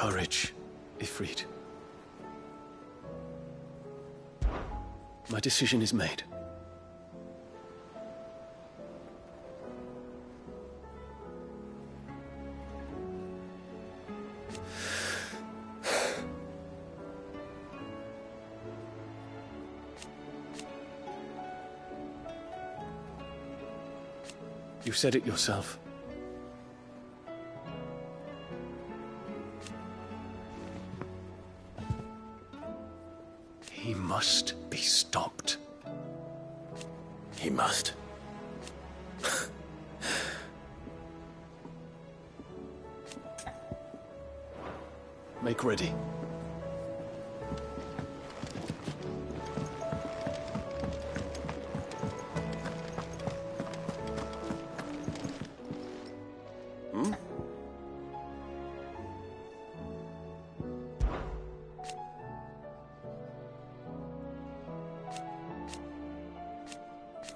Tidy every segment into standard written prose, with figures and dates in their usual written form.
Courage, Ifrit. My decision is made. You said it yourself. He must be stopped. He must. Make ready.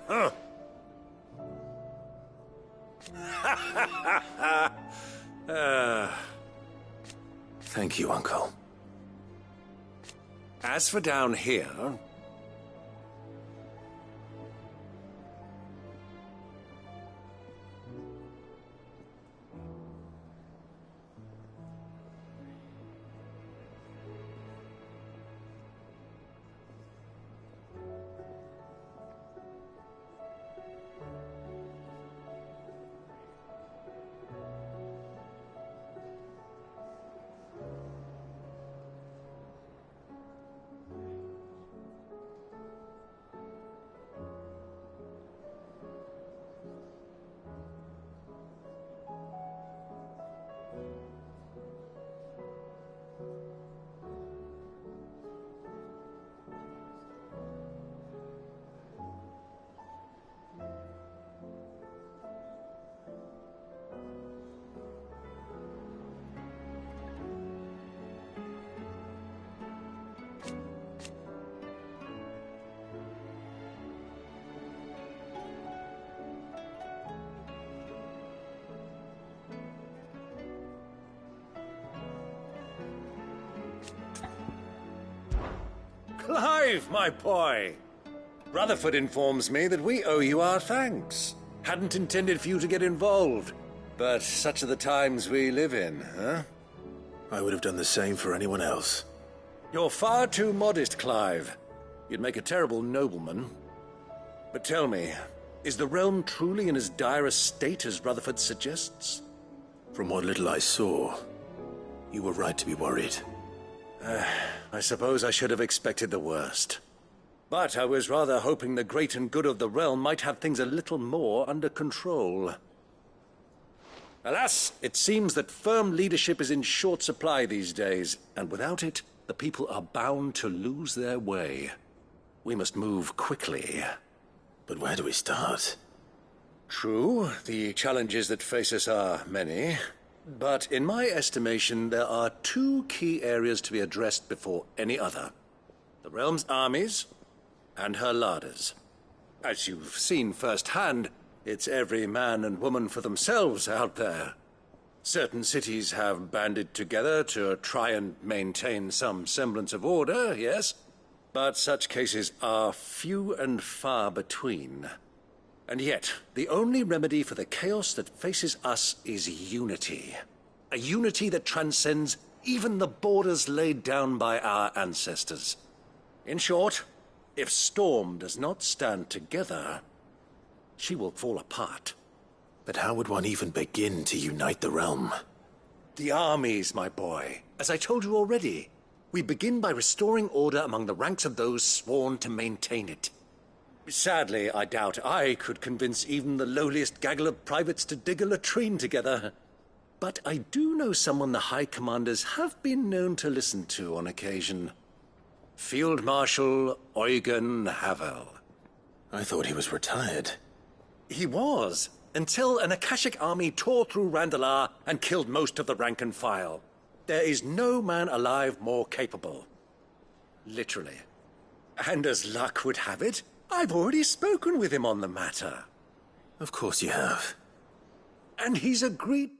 Huh. Thank you, Uncle. As for down here... Clive, my boy! Rutherford informs me that we owe you our thanks. Hadn't intended for you to get involved, but such are the times we live in, huh? I would have done the same for anyone else. You're far too modest, Clive. You'd make a terrible nobleman. But tell me, is the realm truly in as dire a state as Rutherford suggests? From what little I saw, you were right to be worried. I suppose I should have expected the worst. But I was rather hoping the great and good of the realm might have things a little more under control. Alas, it seems that firm leadership is in short supply these days, and without it, the people are bound to lose their way. We must move quickly. But where do we start? True, the challenges that face us are many. But in my estimation, there are two key areas to be addressed before any other. The realm's armies and her larders. As you've seen firsthand, it's every man and woman for themselves out there. Certain cities have banded together to try and maintain some semblance of order, yes, but such cases are few and far between. And yet, the only remedy for the chaos that faces us is unity. A unity that transcends even the borders laid down by our ancestors. In short, if Storm does not stand together, she will fall apart. But how would one even begin to unite the realm? The armies, my boy. As I told you already, we begin by restoring order among the ranks of those sworn to maintain it. Sadly, I doubt I could convince even the lowliest gaggle of privates to dig a latrine together. But I do know someone the High Commanders have been known to listen to on occasion. Field Marshal Eugen Havel. I thought he was retired. He was, until an Akashic army tore through Randalar and killed most of the rank and file. There is no man alive more capable. Literally. And as luck would have it, I've already spoken with him on the matter. Of course you have. And he's agreed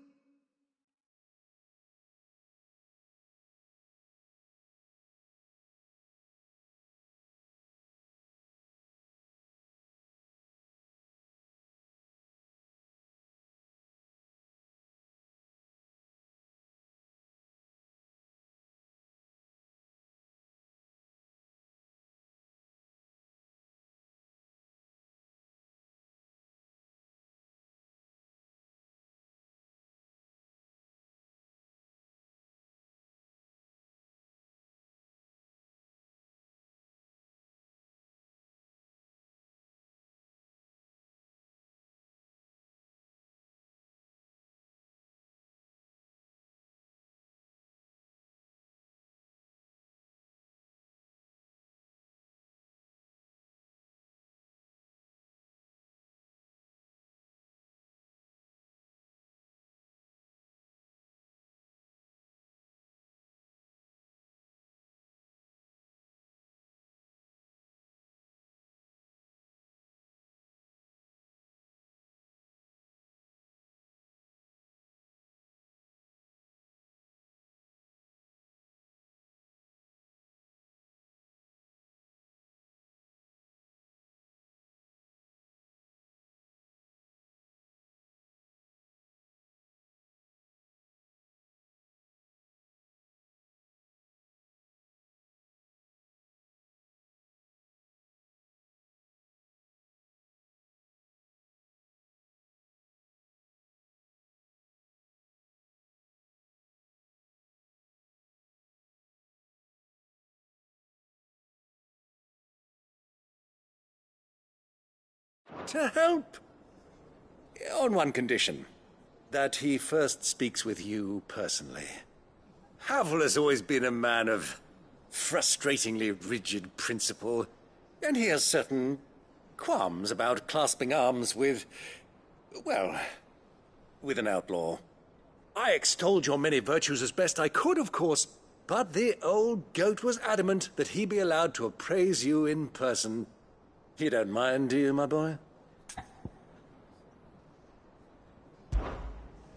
To help. On one condition. That he first speaks with you personally. Havel has always been a man of frustratingly rigid principle, and he has certain qualms about clasping arms with, well, with an outlaw. I extolled your many virtues as best I could, of course, but the old goat was adamant that he be allowed to appraise you in person. You don't mind, do you, my boy?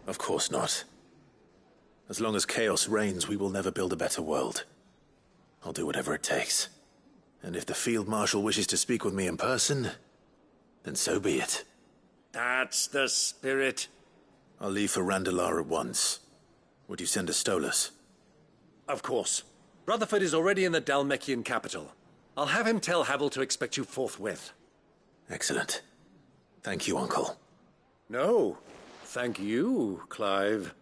Of course not. As long as chaos reigns, we will never build a better world. I'll do whatever it takes. And if the Field Marshal wishes to speak with me in person, then so be it. That's the spirit. I'll leave for Randalar at once. Would you send a Stolas? Of course. Rutherford is already in the Dalmekian capital. I'll have him tell Havel to expect you forthwith. Excellent. Thank you, Uncle. No, thank you, Clive.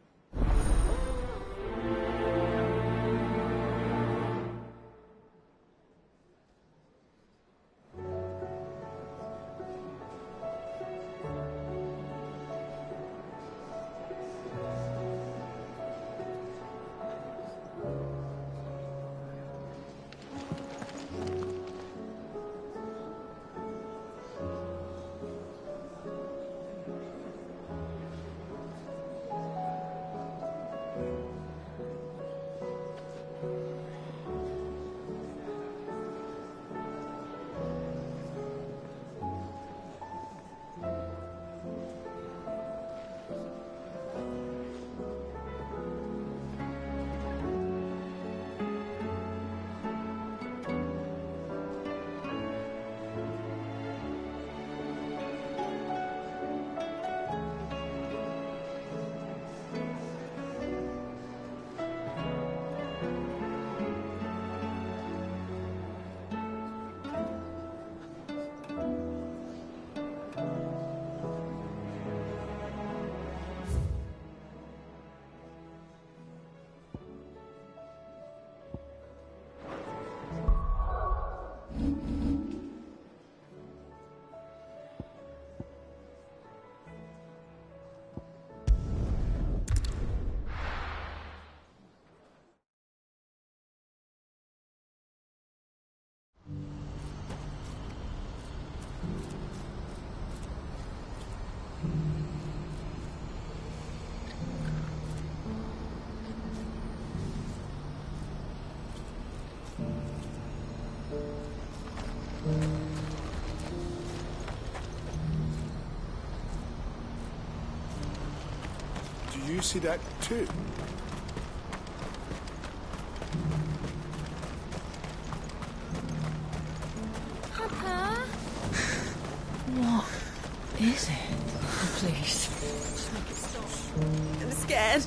Do you see that too? Papa? What is it? Oh, please. I'm scared.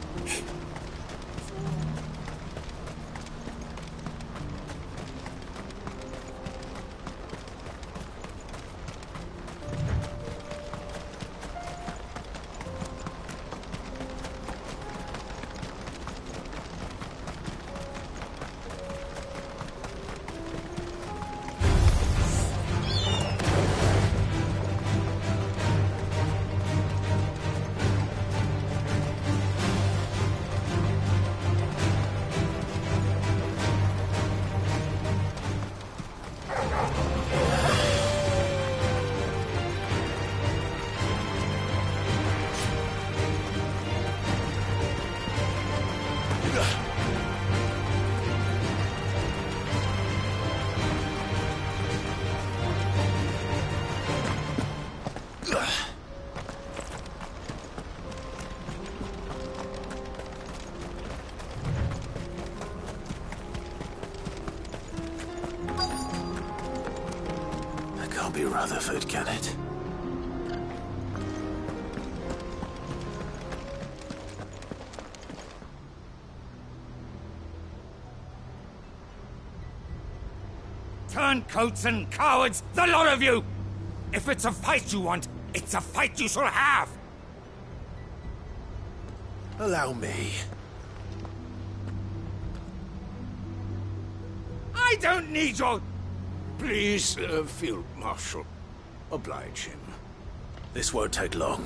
Can't be Rutherford, can it? Turncoats and cowards, the lot of you! If it's a fight you want, it's a fight you shall have! Allow me. I don't need your... Please, Field Marshal, oblige him. This won't take long.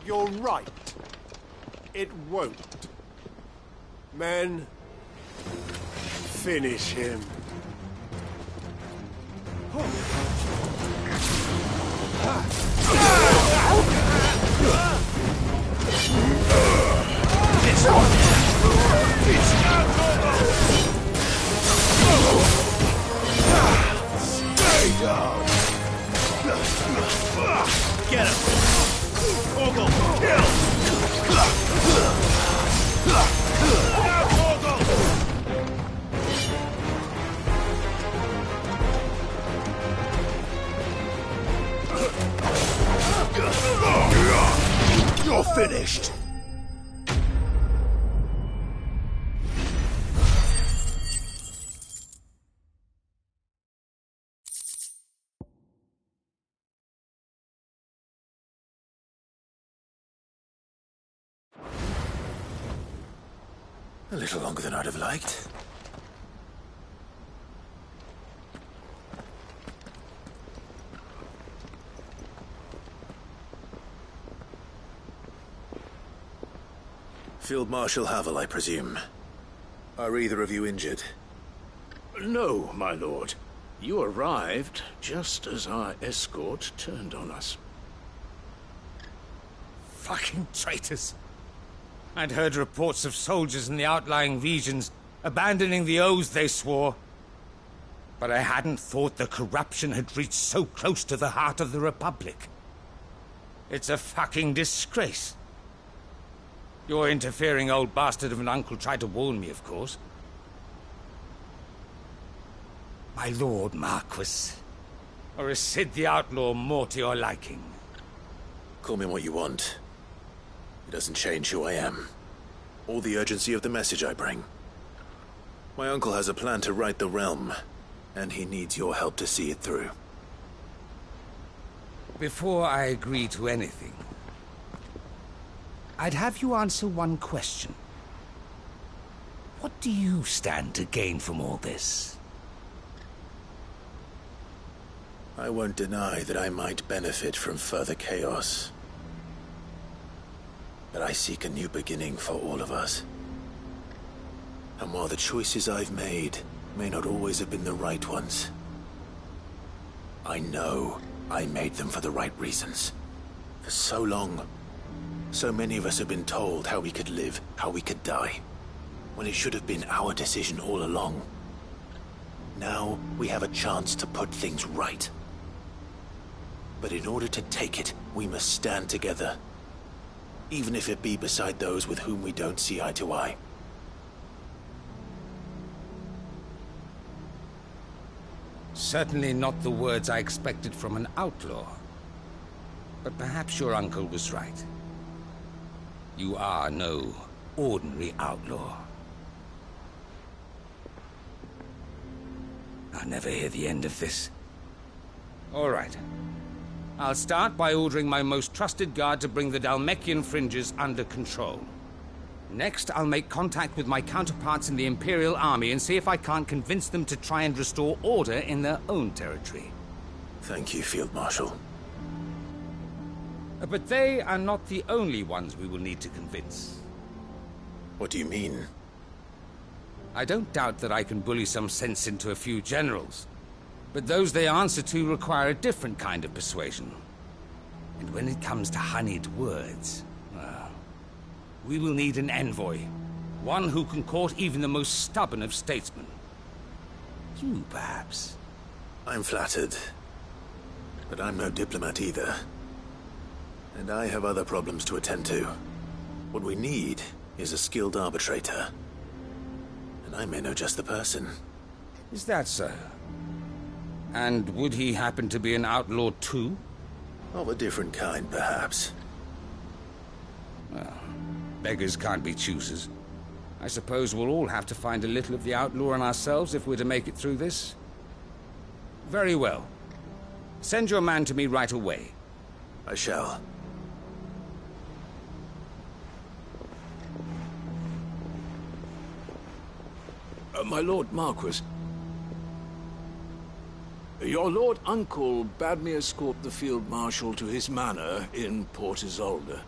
You're right. It won't. Men, finish him. Stay down. Get him! Ogle, kill! You're finished. A little longer than I'd have liked. Field Marshal Havel, I presume. Are either of you injured? No, my lord. You arrived just as our escort turned on us. Fucking traitors. I'd heard reports of soldiers in the outlying regions abandoning the oaths they swore. But I hadn't thought the corruption had reached so close to the heart of the Republic. It's a fucking disgrace. Your interfering old bastard of an uncle tried to warn me, of course. My lord Marquis. Or is Sid the Outlaw more to your liking? Call me what you want. It doesn't change who I am, or the urgency of the message I bring. My uncle has a plan to right the realm, and he needs your help to see it through. Before I agree to anything, I'd have you answer one question. What do you stand to gain from all this? I won't deny that I might benefit from further chaos. But I seek a new beginning for all of us. And while the choices I've made may not always have been the right ones, I know I made them for the right reasons. For so long, so many of us have been told how we could live, how we could die, when it should have been our decision all along. Now we have a chance to put things right. But in order to take it, we must stand together. Even if it be beside those with whom we don't see eye to eye. Certainly not the words I expected from an outlaw. But perhaps your uncle was right. You are no ordinary outlaw. I'll never hear the end of this. All right. I'll start by ordering my most trusted guard to bring the Dalmekian fringes under control. Next, I'll make contact with my counterparts in the Imperial Army and see if I can't convince them to try and restore order in their own territory. Thank you, Field Marshal. But they are not the only ones we will need to convince. What do you mean? I don't doubt that I can bully some sense into a few generals. But those they answer to require a different kind of persuasion. And when it comes to honeyed words, well, we will need an envoy. One who can court even the most stubborn of statesmen. You, perhaps. I'm flattered. But I'm no diplomat either. And I have other problems to attend to. What we need is a skilled arbitrator. And I may know just the person. Is that so? And would he happen to be an outlaw too? Of a different kind, perhaps. Well, beggars can't be choosers. I suppose we'll all have to find a little of the outlaw in ourselves if we're to make it through this. Very well. Send your man to me right away. I shall. My Lord Marquis. Your Lord Uncle bade me escort the Field Marshal to his manor in Port Isolde.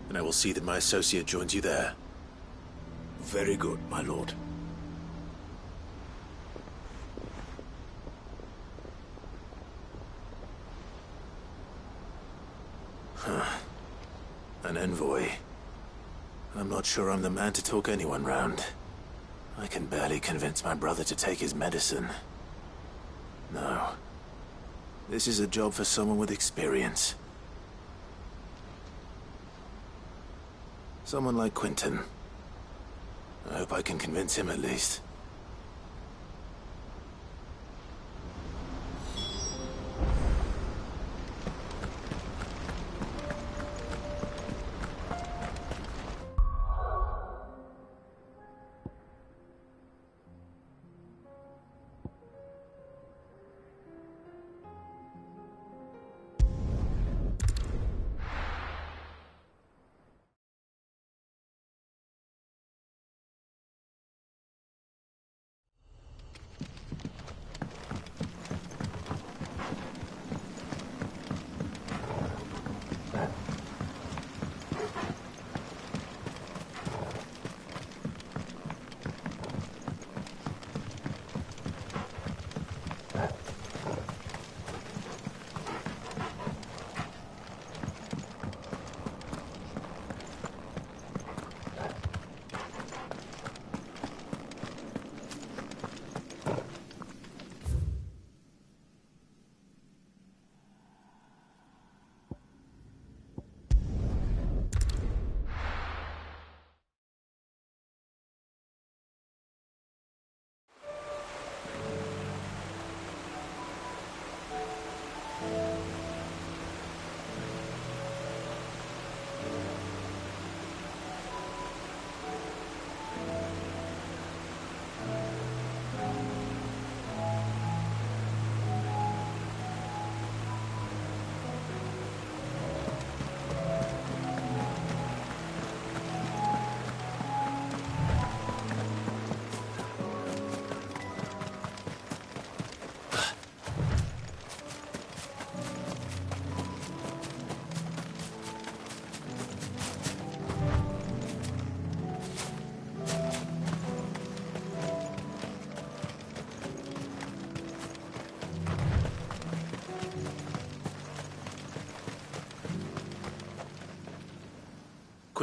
And I will see that my associate joins you there. Very good, my lord. An envoy. I'm not sure I'm the man to talk anyone round. I can barely convince my brother to take his medicine. No. This is a job for someone with experience. Someone like Quentin. I hope I can convince him at least.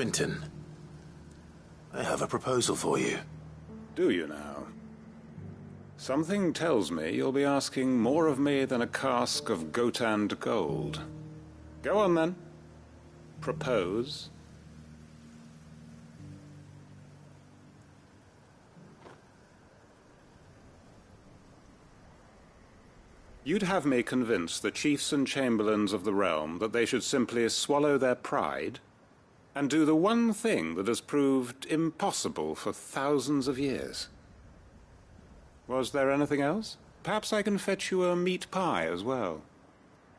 Quentin, I have a proposal for you. Do you now? Something tells me you'll be asking more of me than a cask of Gotand gold. Go on then. Propose. You'd have me convince the chiefs and chamberlains of the realm that they should simply swallow their pride and do the one thing that has proved impossible for thousands of years. Was there anything else? Perhaps I can fetch you a meat pie as well.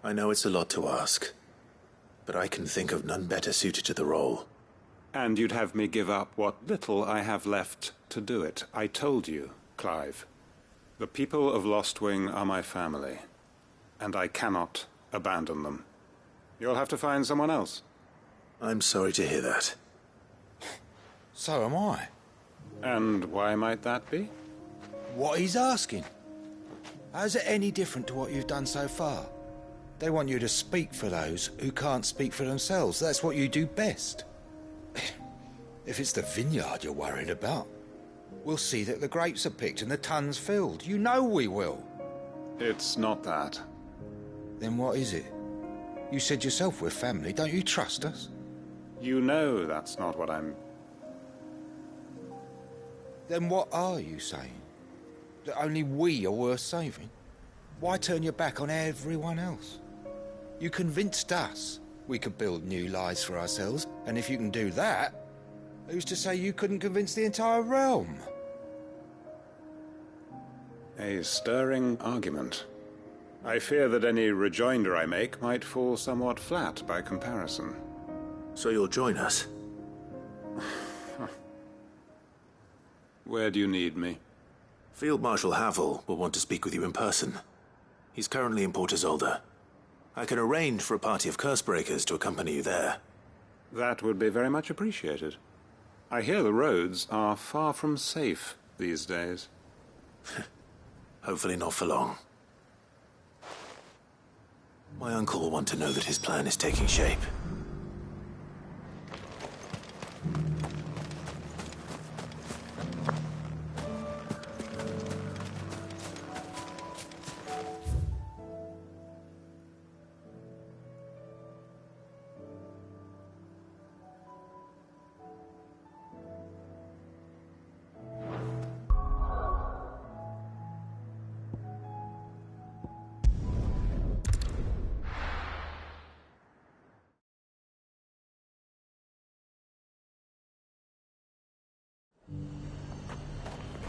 I know it's a lot to ask, but I can think of none better suited to the role. And you'd have me give up what little I have left to do it. I told you, Clive. The people of Lostwing are my family, and I cannot abandon them. You'll have to find someone else. I'm sorry to hear that. So am I. And why might that be? What he's asking. How's it any different to what you've done so far? They want you to speak for those who can't speak for themselves. That's what you do best. If it's the vineyard you're worried about, we'll see that the grapes are picked and the tons filled. You know we will. It's not that. Then what is it? You said yourself we're family. Don't you trust us? You know that's not what I'm... Then what are you saying? That only we are worth saving? Why turn your back on everyone else? You convinced us we could build new lives for ourselves, and if you can do that, who's to say you couldn't convince the entire realm? A stirring argument. I fear that any rejoinder I make might fall somewhat flat by comparison. So you'll join us? Where do you need me? Field Marshal Havel will want to speak with you in person. He's currently in Port Isolde. I can arrange for a party of Cursebreakers to accompany you there. That would be very much appreciated. I hear the roads are far from safe these days. Hopefully not for long. My uncle will want to know that his plan is taking shape.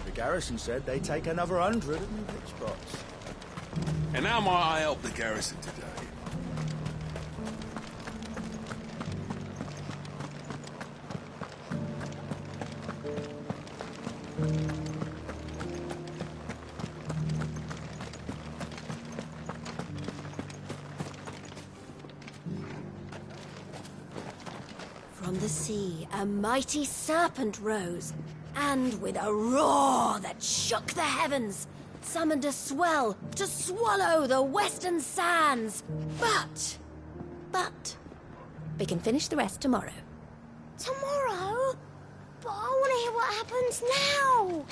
The garrison said they'd take another 100 of new hit spots. And how might I help the garrison today? From the sea, a mighty serpent rose, and with a roar that shook the heavens, summoned a swell to swallow the western sands. But, we can finish the rest tomorrow. Tomorrow? But I want to hear what happens now.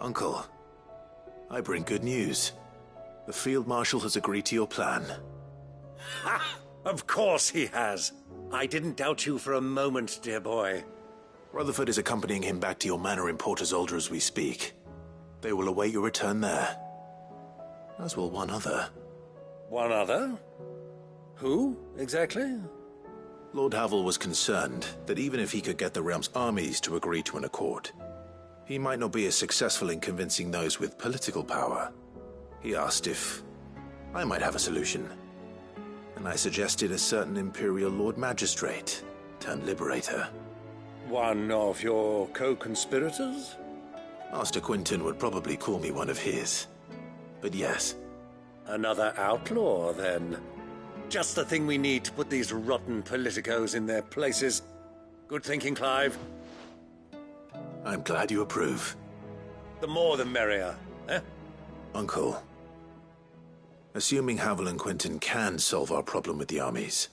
Uncle, I bring good news. The Field Marshal has agreed to your plan. Ha! Of course he has. I didn't doubt you for a moment, dear boy. Rutherford is accompanying him back to your manor in Port Isolde as we speak. They will await your return there. As will one other. One other? Who, exactly? Lord Havel was concerned that even if he could get the realm's armies to agree to an accord, he might not be as successful in convincing those with political power. He asked if I might have a solution, and I suggested a certain Imperial Lord Magistrate turned Liberator. One of your co-conspirators? Master Quinton would probably call me one of his. But yes. Another outlaw, then. Just the thing we need to put these rotten politicos in their places. Good thinking, Clive. I'm glad you approve. The more the merrier, eh? Uncle, assuming Havel and Quinton can solve our problem with the armies,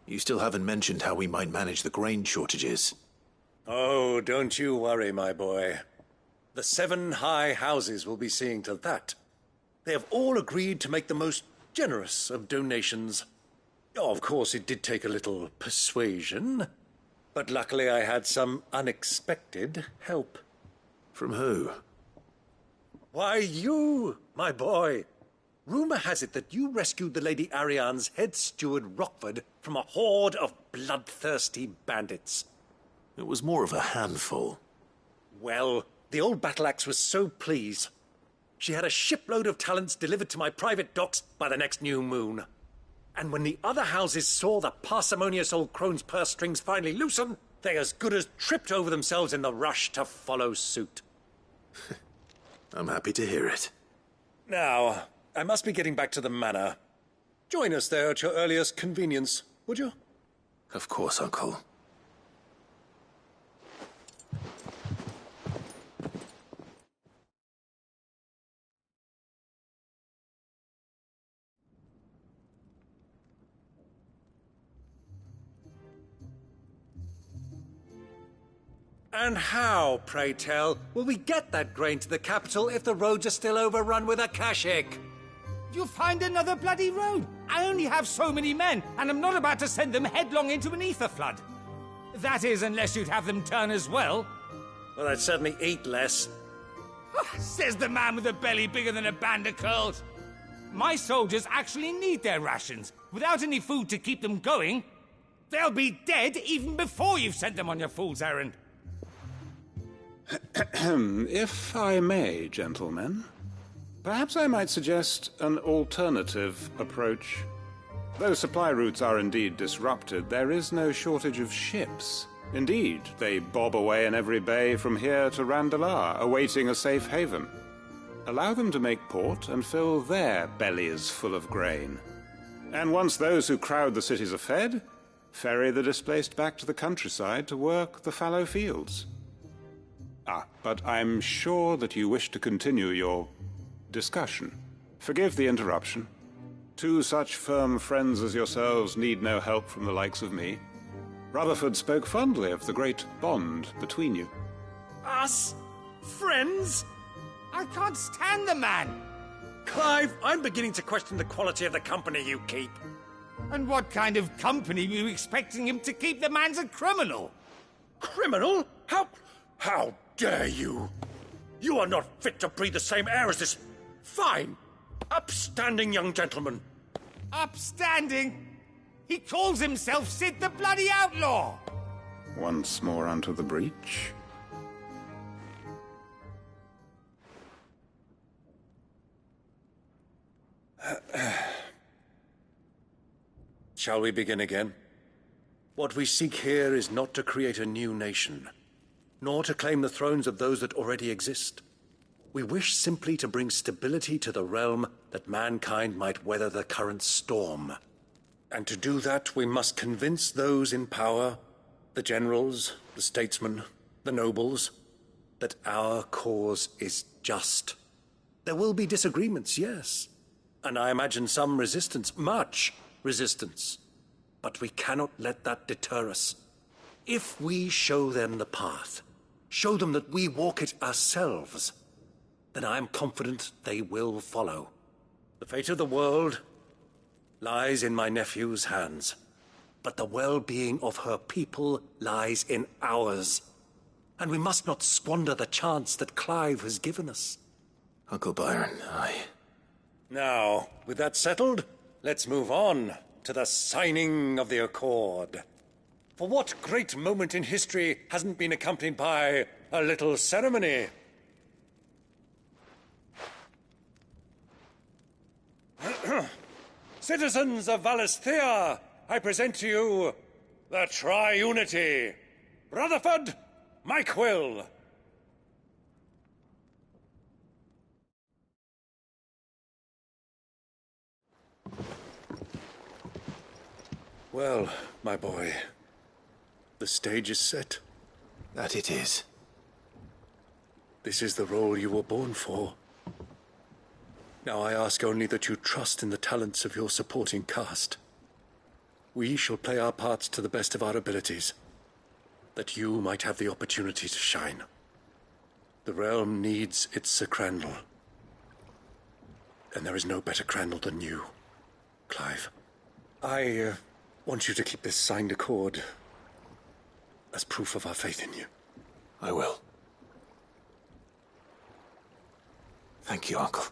you still haven't mentioned how we might manage the grain shortages. Oh, don't you worry, my boy. The 7 high houses will be seeing to that. They have all agreed to make the most generous of donations. Oh, of course, it did take a little persuasion, but luckily I had some unexpected help. From who? Why, you, my boy. Rumor has it that you rescued the Lady Ariane's head steward Rockford from a horde of bloodthirsty bandits. It was more of a handful. Well, the old battle-axe was so pleased. She had a shipload of talents delivered to my private docks by the next new moon. And when the other houses saw the parsimonious old crone's purse strings finally loosen, they as good as tripped over themselves in the rush to follow suit. I'm happy to hear it. Now, I must be getting back to the manor. Join us there at your earliest convenience, would you? Of course, Uncle. And how, pray tell, will we get that grain to the capital if the roads are still overrun with Akashic? You'll find another bloody road. I only have so many men, and I'm not about to send them headlong into an ether flood. That is, unless you'd have them turn as well. Well, I'd certainly eat less. Says the man with a belly bigger than a band of curls. My soldiers actually need their rations. Without any food to keep them going, they'll be dead even before you've sent them on your fool's errand. If I may, gentlemen, perhaps I might suggest an alternative approach. Though supply routes are indeed disrupted, there is no shortage of ships. Indeed, they bob away in every bay from here to Randalar, awaiting a safe haven. Allow them to make port and fill their bellies full of grain. And once those who crowd the cities are fed, ferry the displaced back to the countryside to work the fallow fields. But I'm sure that you wish to continue your discussion. Forgive the interruption. Two such firm friends as yourselves need no help from the likes of me. Rutherford spoke fondly of the great bond between you. Us? Friends? I can't stand the man! Clive, I'm beginning to question the quality of the company you keep. And what kind of company were you expecting him to keep? The man's a criminal! Criminal? How dare you? You are not fit to breathe the same air as this fine, upstanding young gentleman. Upstanding? He calls himself Sid the Bloody Outlaw! Once more onto the breach. Shall we begin again? What we seek here is not to create a new nation, nor to claim the thrones of those that already exist. We wish simply to bring stability to the realm that mankind might weather the current storm. And to do that, we must convince those in power, the generals, the statesmen, the nobles, that our cause is just. There will be disagreements, yes, and I imagine some resistance, much resistance. But we cannot let that deter us. If we show them the path, show them that we walk it ourselves, then I am confident they will follow. The fate of the world lies in my nephew's hands, but the well-being of her people lies in ours. And we must not squander the chance that Clive has given us. Uncle Byron, Now, with that settled, let's move on to the signing of the Accord. For what great moment in history hasn't been accompanied by a little ceremony? Citizens of Valisthea, I present to you the Triunity. Rutherford, Mike Will. Well, my boy, the stage is set. That it is. This is the role you were born for. Now I ask only that you trust in the talents of your supporting cast. We shall play our parts to the best of our abilities, that you might have the opportunity to shine. The realm needs its Sir Crandall, and there is no better Crandall than you, Clive. I want you to keep this signed accord as proof of our faith in you. I will. Thank you, Uncle.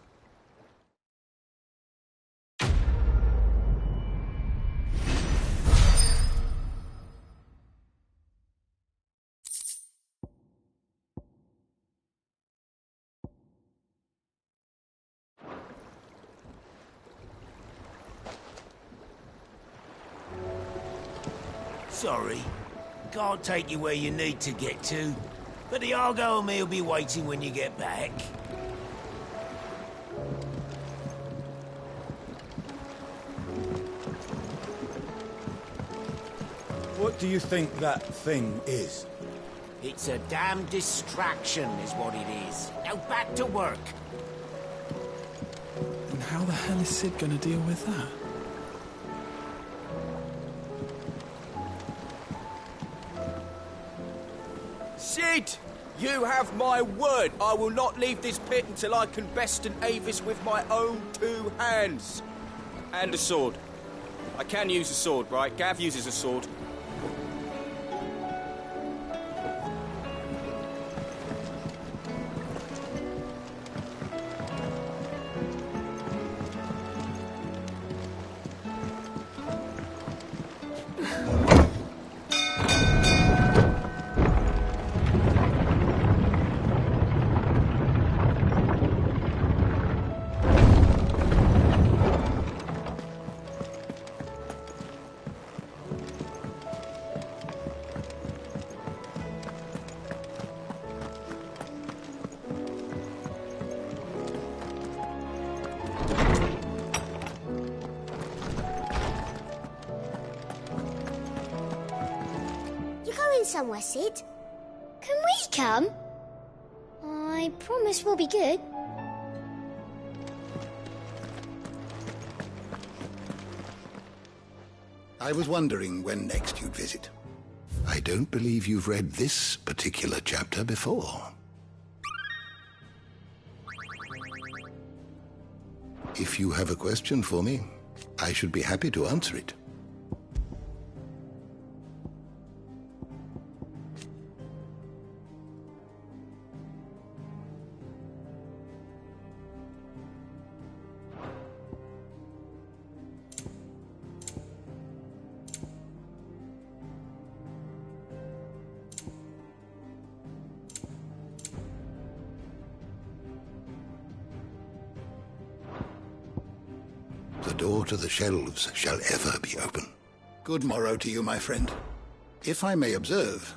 Sorry. Can't take you where you need to get to. But the Argo and me will be waiting when you get back. What do you think that thing is? It's a damn distraction, is what it is. Now back to work. And how the hell is Sid gonna deal with that? Sid! You have my word. I will not leave this pit until I can besten Avis with my own two hands. And a sword. I can use a sword, right? Gav uses a sword. You're going somewhere, Sid? Can we come? I promise we'll be good. I was wondering when next you'd visit. I don't believe you've read this particular chapter before. If you have a question for me, I should be happy to answer it. The door to the shelves shall ever be open. Good morrow to you, my friend. If I may observe...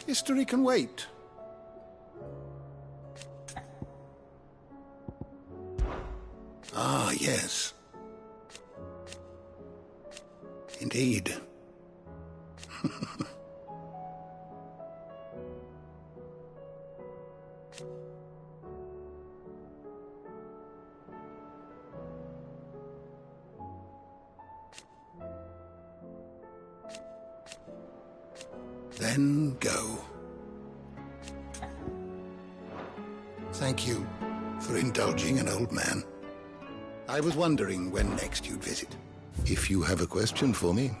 History can wait. Ah, yes. Indeed. Then go. Thank you for indulging an old man. I was wondering when next you'd visit. If you have a question for me,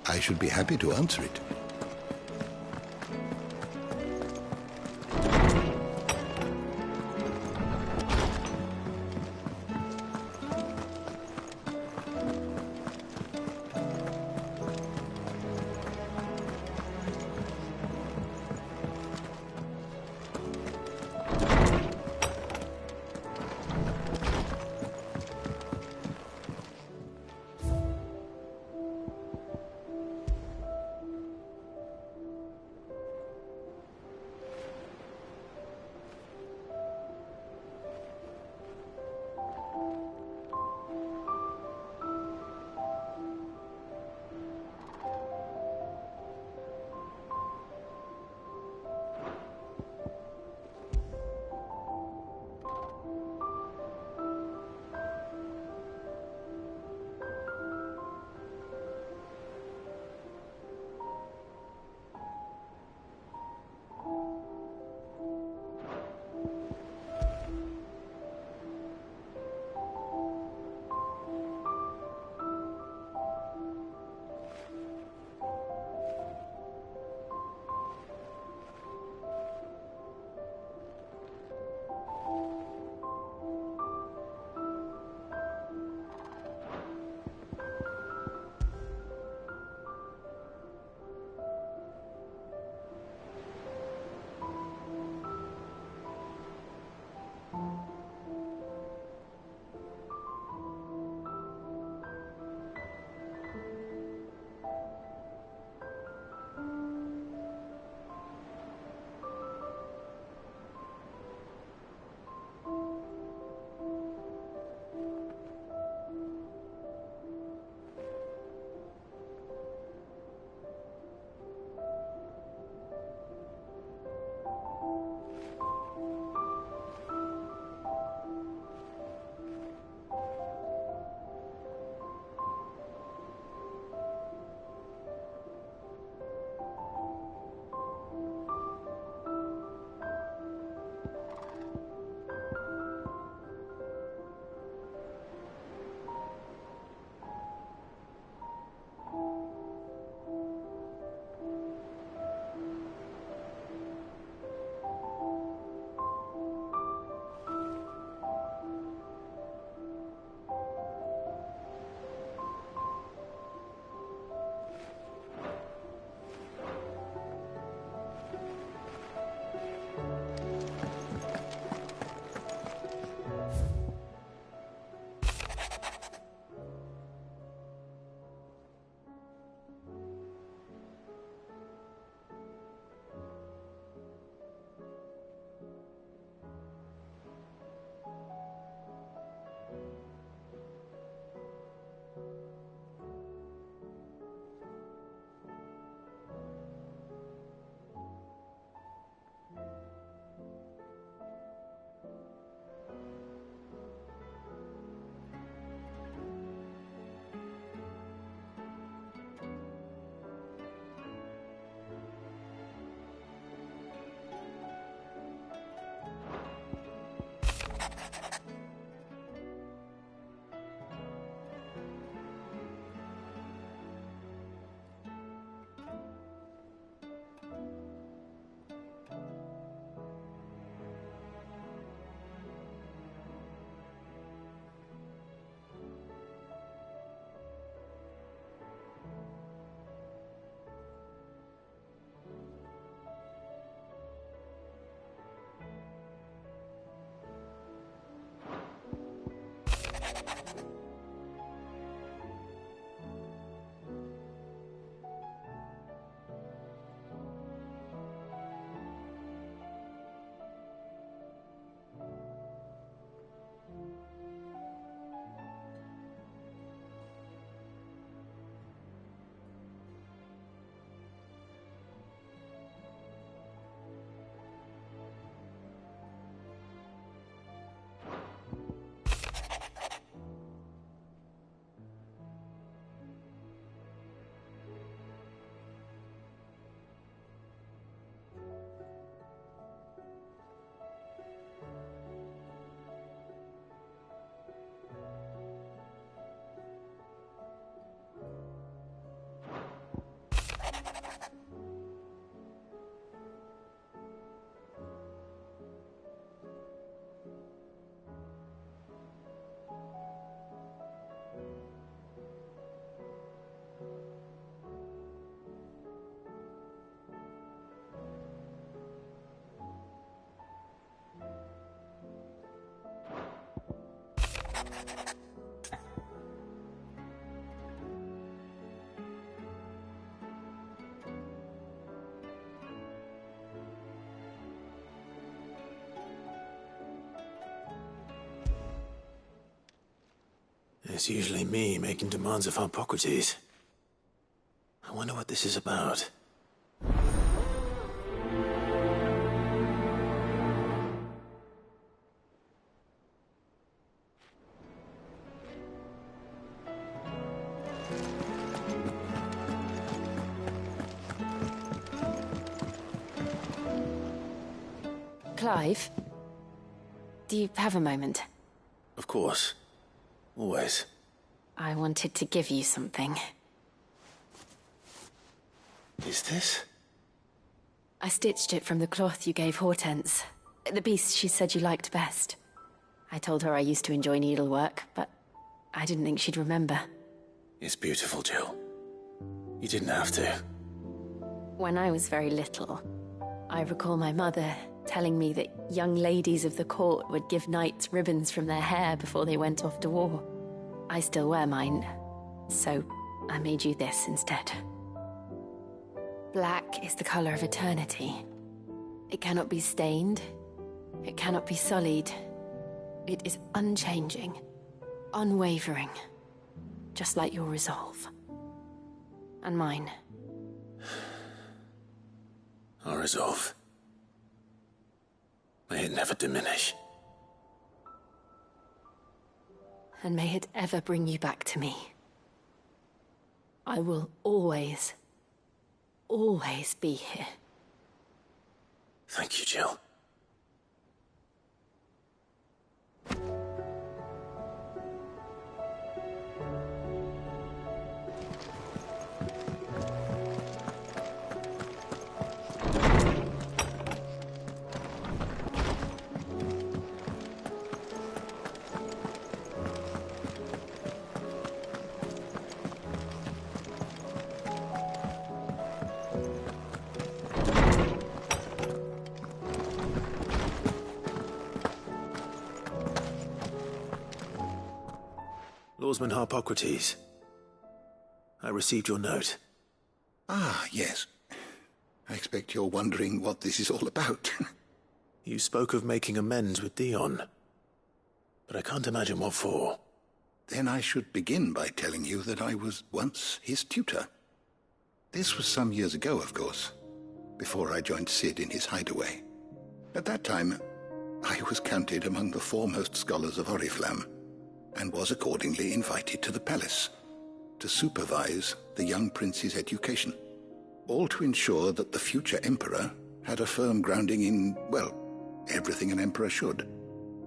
I should be happy to answer it. It's usually me making demands of Hippocrates. I wonder what this is about. Clive, do you have a moment? Of course. Always. I wanted to give you something. Is this? I stitched it from the cloth you gave Hortense. The piece she said you liked best. I told her I used to enjoy needlework, but I didn't think she'd remember. It's beautiful, Jill. You didn't have to. When I was very little, I recall my mother telling me that young ladies of the court would give knights ribbons from their hair before they went off to war. I still wear mine, so I made you this instead. Black is the color of eternity. It cannot be stained. It cannot be sullied. It is unchanging, unwavering, just like your resolve. And mine. Our resolve. May it never diminish. And may it ever bring you back to me. I will always, always be here. Thank you, Jill. Lawsman Hippocrates. I received your note. Ah, yes. I expect you're wondering what this is all about. You spoke of making amends with Dion, but I can't imagine what for. Then I should begin by telling you that I was once his tutor. This was some years ago, of course, before I joined Sid in his hideaway. At that time, I was counted among the foremost scholars of Oriflamme, and was accordingly invited to the palace to supervise the young prince's education, all to ensure that the future emperor had a firm grounding in, well, everything an emperor should.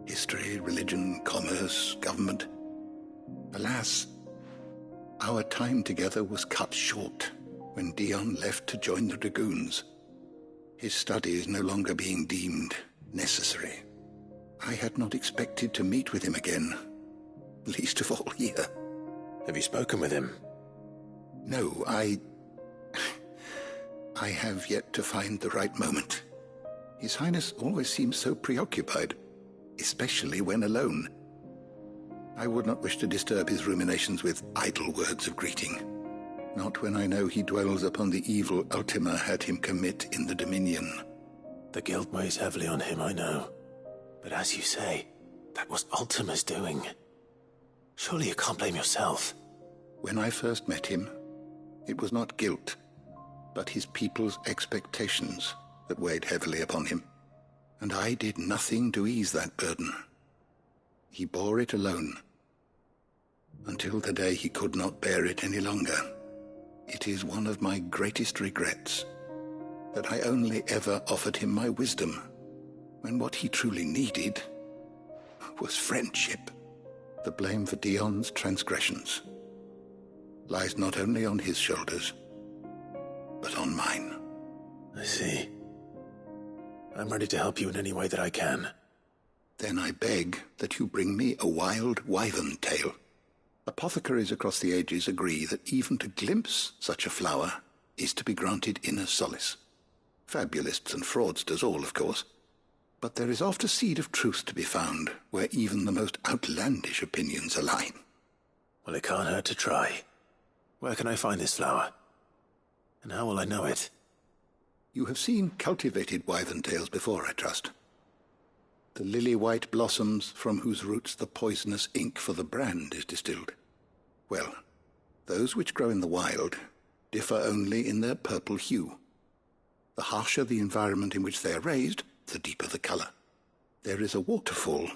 History, religion, commerce, government. Alas, our time together was cut short when Dion left to join the Dragoons, his studies no longer being deemed necessary. I had not expected to meet with him again, least of all here. Have you spoken with him? No, I have yet to find the right moment. His Highness always seems so preoccupied, especially when alone. I would not wish to disturb his ruminations with idle words of greeting, not when I know he dwells upon the evil Ultima had him commit in the Dominion. The guilt weighs heavily on him, I know. But as you say, that was Ultima's doing. Surely you can't blame yourself. When I first met him, it was not guilt, but his people's expectations that weighed heavily upon him. And I did nothing to ease that burden. He bore it alone, until the day he could not bear it any longer. It is one of my greatest regrets that I only ever offered him my wisdom, when what he truly needed was friendship. The blame for Dion's transgressions lies not only on his shoulders, but on mine. I see. I'm ready to help you in any way that I can. Then I beg that you bring me a wild wyvern tail. Apothecaries across the ages agree that even to glimpse such a flower is to be granted inner solace. Fabulists and fraudsters all, of course. But there is oft a seed of truth to be found where even the most outlandish opinions align. Well, it can't hurt to try. Where can I find this flower? And how will I know it? You have seen cultivated wyvern tails before, I trust. The lily-white blossoms from whose roots the poisonous ink for the brand is distilled. Well, those which grow in the wild differ only in their purple hue. The harsher the environment in which they are raised, the deeper the color. There is a waterfall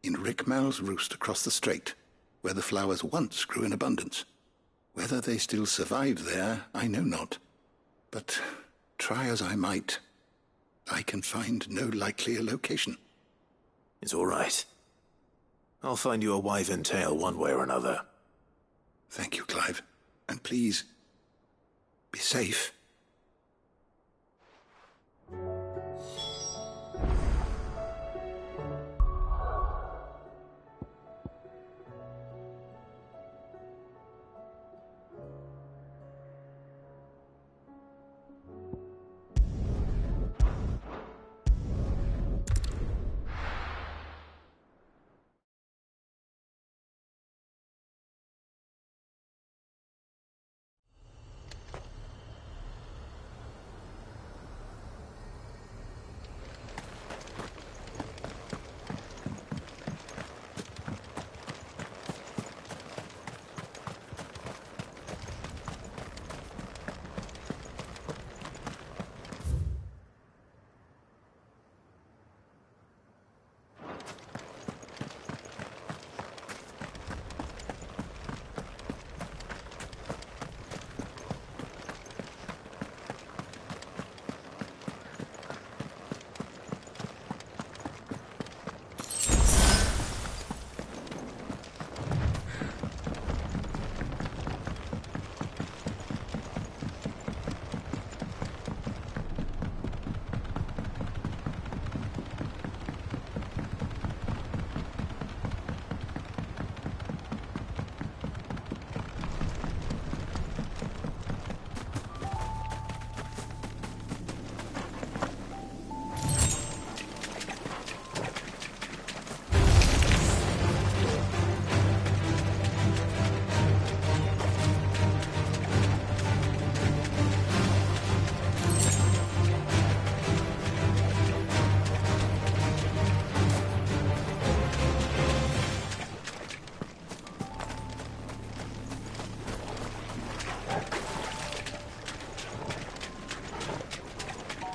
in Rickmal's roost across the strait, where the flowers once grew in abundance. Whether they still survive there, I know not. But try as I might, I can find no likelier location. It's all right. I'll find you a wyvern tail one way or another. Thank you, Clive. And please, be safe.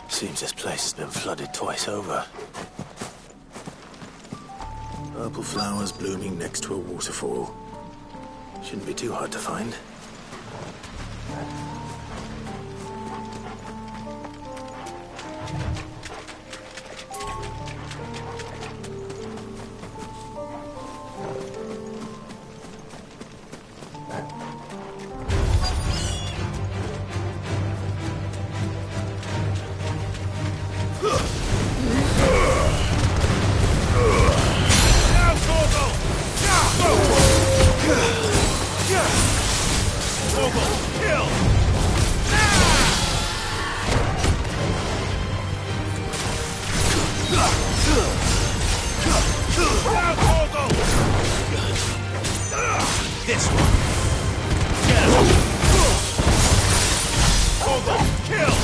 Seems this place has been flooded twice over. Purple flowers blooming next to a waterfall. Shouldn't be too hard to find. This one. Get him. Hold kill.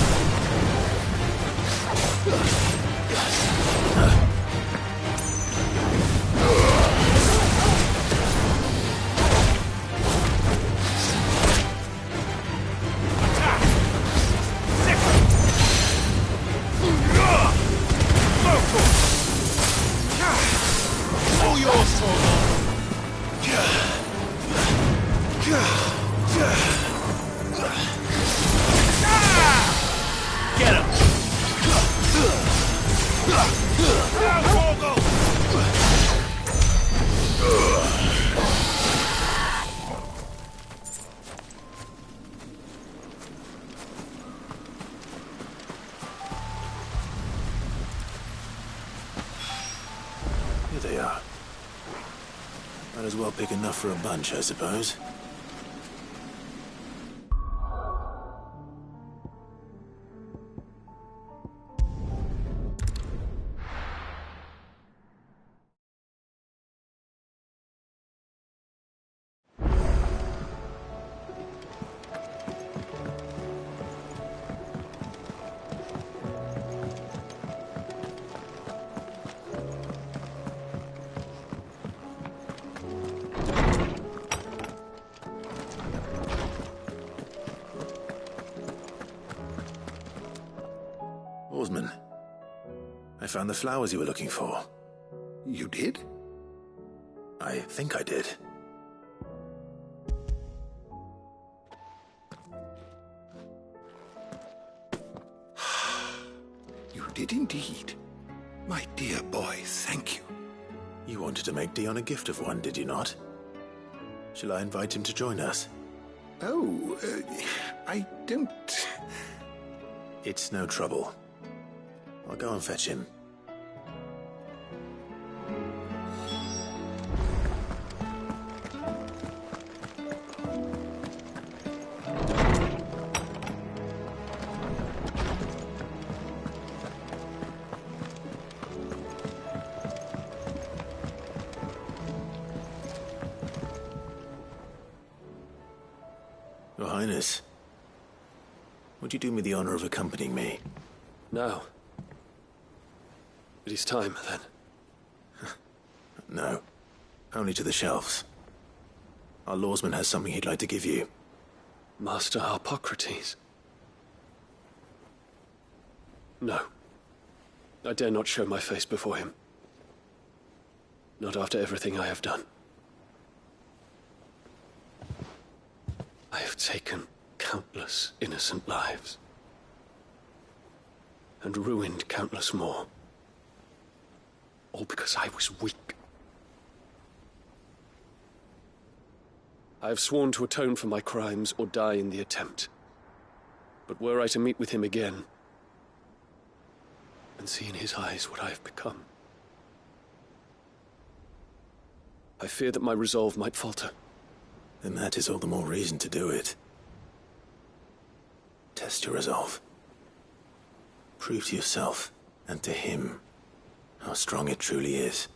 All yours, Torgal. Get him! Here they are. Might as well pick enough for a bunch, I suppose. found the flowers you were looking for. You did? I think I did. You did indeed. My dear boy, thank you. You wanted to make Dion a gift of one, did you not? Shall I invite him to join us? Oh, I don't... It's no trouble. I'll go and fetch him. Your Highness, would you do me the honor of accompanying me? Now. It is time, then. No. Only to the shelves. Our lawsman has something he'd like to give you. Master Harpocrates. No. I dare not show my face before him. Not after everything I have done. I have taken countless innocent lives. And ruined countless more. All because I was weak. I have sworn to atone for my crimes or die in the attempt. But were I to meet with him again, and see in his eyes what I have become, I fear that my resolve might falter. Then that is all the more reason to do it. Test your resolve. Prove to yourself, and to him, how strong it truly is.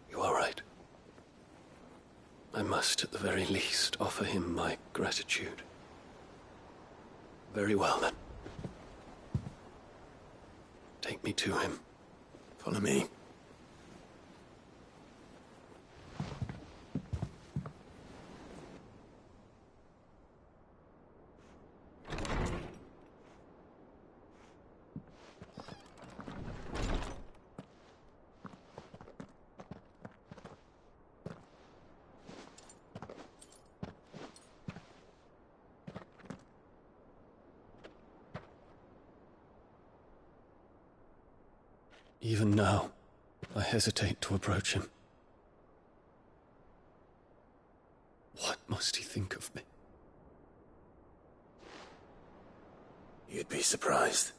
You are right. I must, at the very least, offer him my gratitude. Very well, then. Take me to him. Follow me. Even now, I hesitate to approach him. What must he think of me? You'd be surprised.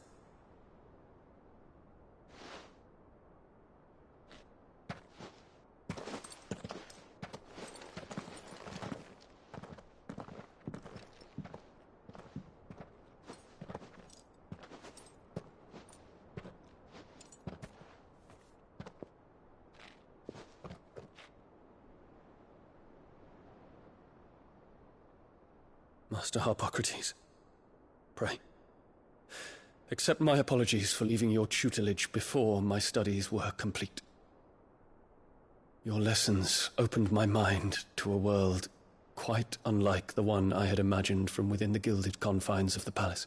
Master Harpocrates, pray, accept my apologies for leaving your tutelage before my studies were complete. Your lessons opened my mind to a world quite unlike the one I had imagined from within the gilded confines of the palace.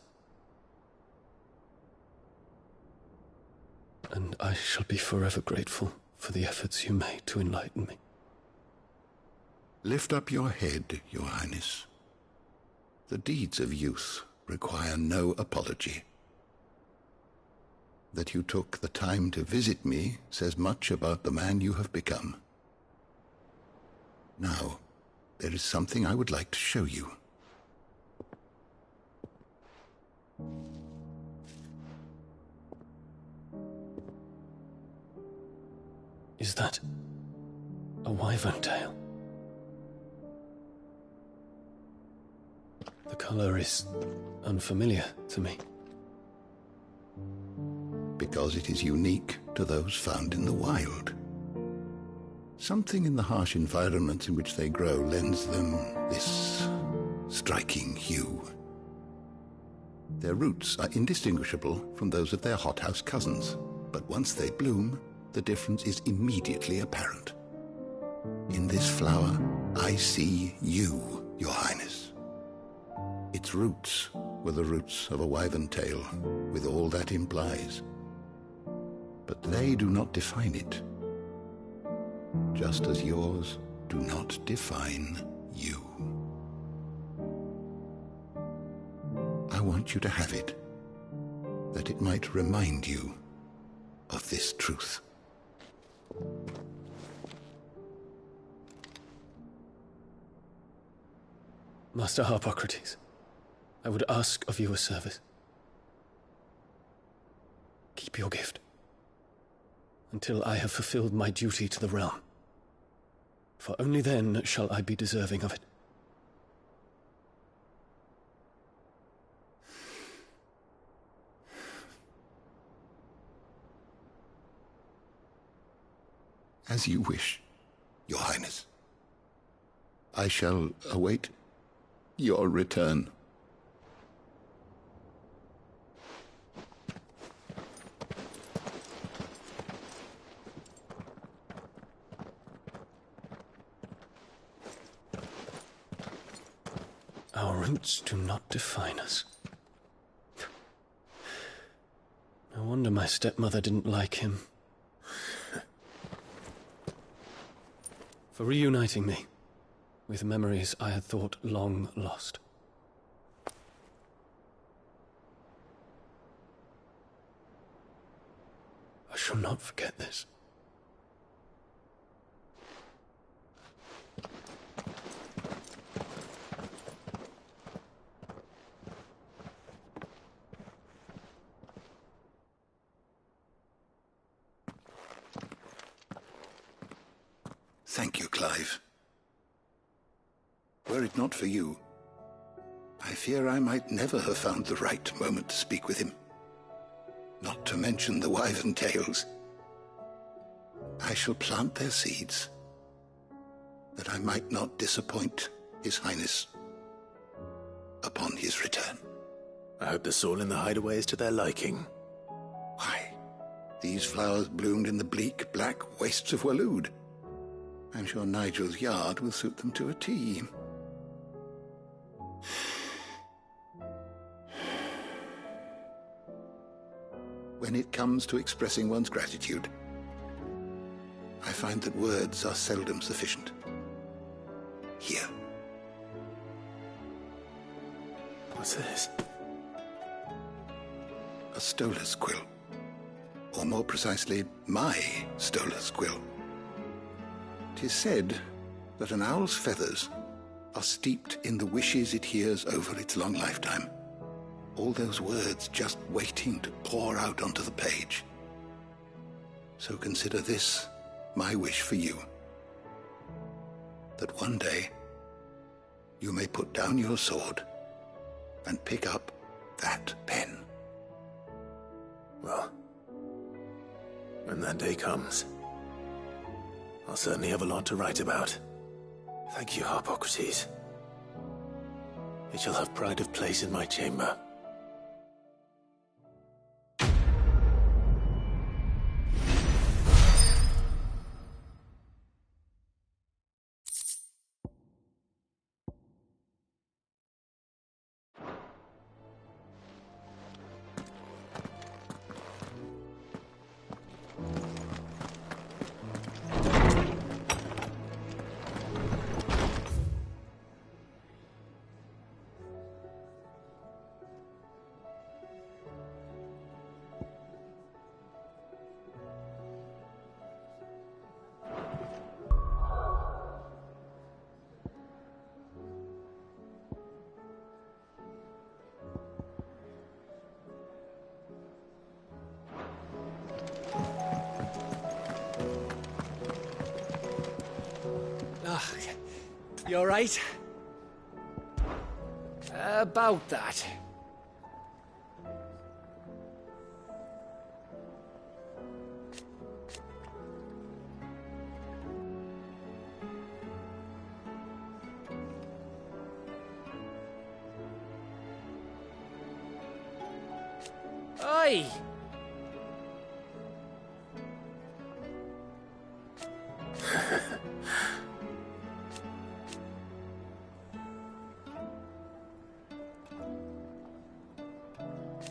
And I shall be forever grateful for the efforts you made to enlighten me. Lift up your head, Your Highness. The deeds of youth require no apology. That you took the time to visit me says much about the man you have become. Now, there is something I would like to show you. Is that a wyvern tail? The color is unfamiliar to me. Because it is unique to those found in the wild. Something in the harsh environment in which they grow lends them this striking hue. Their roots are indistinguishable from those of their hothouse cousins, but once they bloom, the difference is immediately apparent. In this flower, I see you, Your Highness. Its roots were the roots of a wyvern tail, with all that implies. But they do not define it, just as yours do not define you. I want you to have it, that it might remind you of this truth. Master Harpocrates, I would ask of you a service. Keep your gift until I have fulfilled my duty to the realm, for only then shall I be deserving of it. As you wish, Your Highness. I shall await your return. Our roots do not define us. No wonder my stepmother didn't like him. For reuniting me with memories I had thought long lost. I shall not forget this. Thank you, Clive. Were it not for you, I fear I might never have found the right moment to speak with him. Not to mention the wyvern tales. I shall plant their seeds, that I might not disappoint His Highness upon his return. I hope the soil in the hideaway is to their liking. Why, these flowers bloomed in the bleak, black wastes of Waloed. I'm sure Nigel's yard will suit them to a T. When it comes to expressing one's gratitude, I find that words are seldom sufficient. Here. What's this? A stolas quill. Or more precisely, my stolas quill. 'Tis said that an owl's feathers are steeped in the wishes it hears over its long lifetime. All those words just waiting to pour out onto the page. So consider this my wish for you. That one day you may put down your sword and pick up that pen. Well, when that day comes, I'll certainly have a lot to write about. Thank you, Harpocrates. It shall have pride of place in my chamber. You all right? About that. Oi!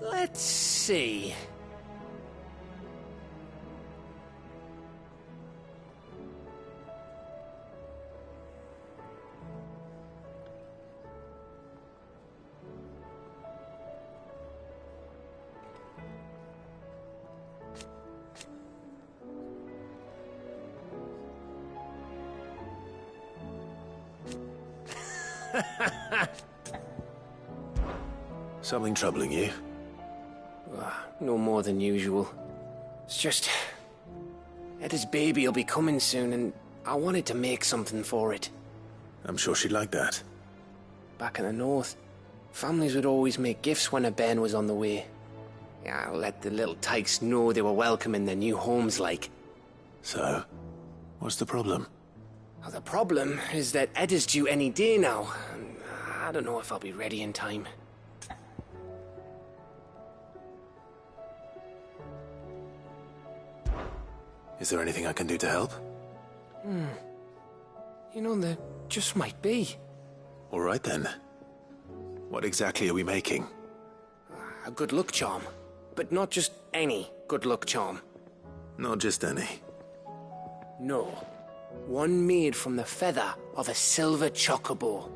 Let's see. Something troubling you? No more than usual. It's just... Etta's baby will be coming soon, and I wanted to make something for it. I'm sure she'd like that. Back in the north, families would always make gifts when a bairn was on the way. Yeah, let the little tykes know they were welcome in their new homes, like. So, what's the problem? Well, the problem is that Etta's due any day now, and I don't know if I'll be ready in time. Is there anything I can do to help? You know, there just might be. All right then. What exactly are we making? A good luck charm. But not just any good luck charm. Not just any. No. One made from the feather of a silver chocobo.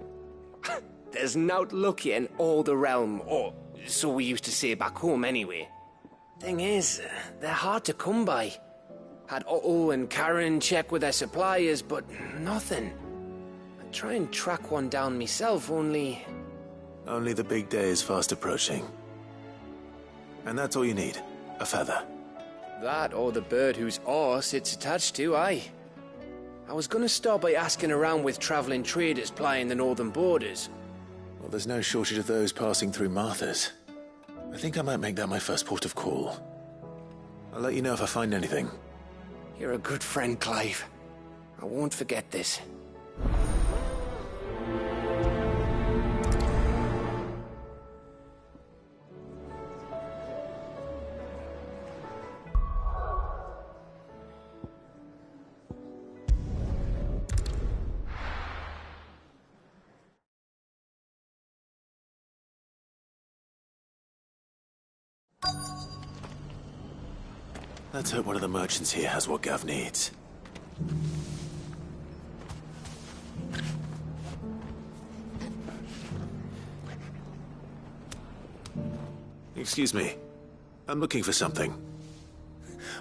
There's nowt luckier in all the realm, or so we used to say back home anyway. Thing is, they're hard to come by. Had Otto and Karen check with their suppliers, but nothing. I try and track one down myself, only... Only the big day is fast approaching. And that's all you need, a feather. That or the bird whose horse it's attached to, aye. I was gonna start by asking around with traveling traders plying the northern borders. Well, there's no shortage of those passing through Martha's. I think I might make that my first port of call. I'll let you know if I find anything. You're a good friend, Clive. I won't forget this. Let's hope one of the merchants here has what Gav needs. Excuse me. I'm looking for something.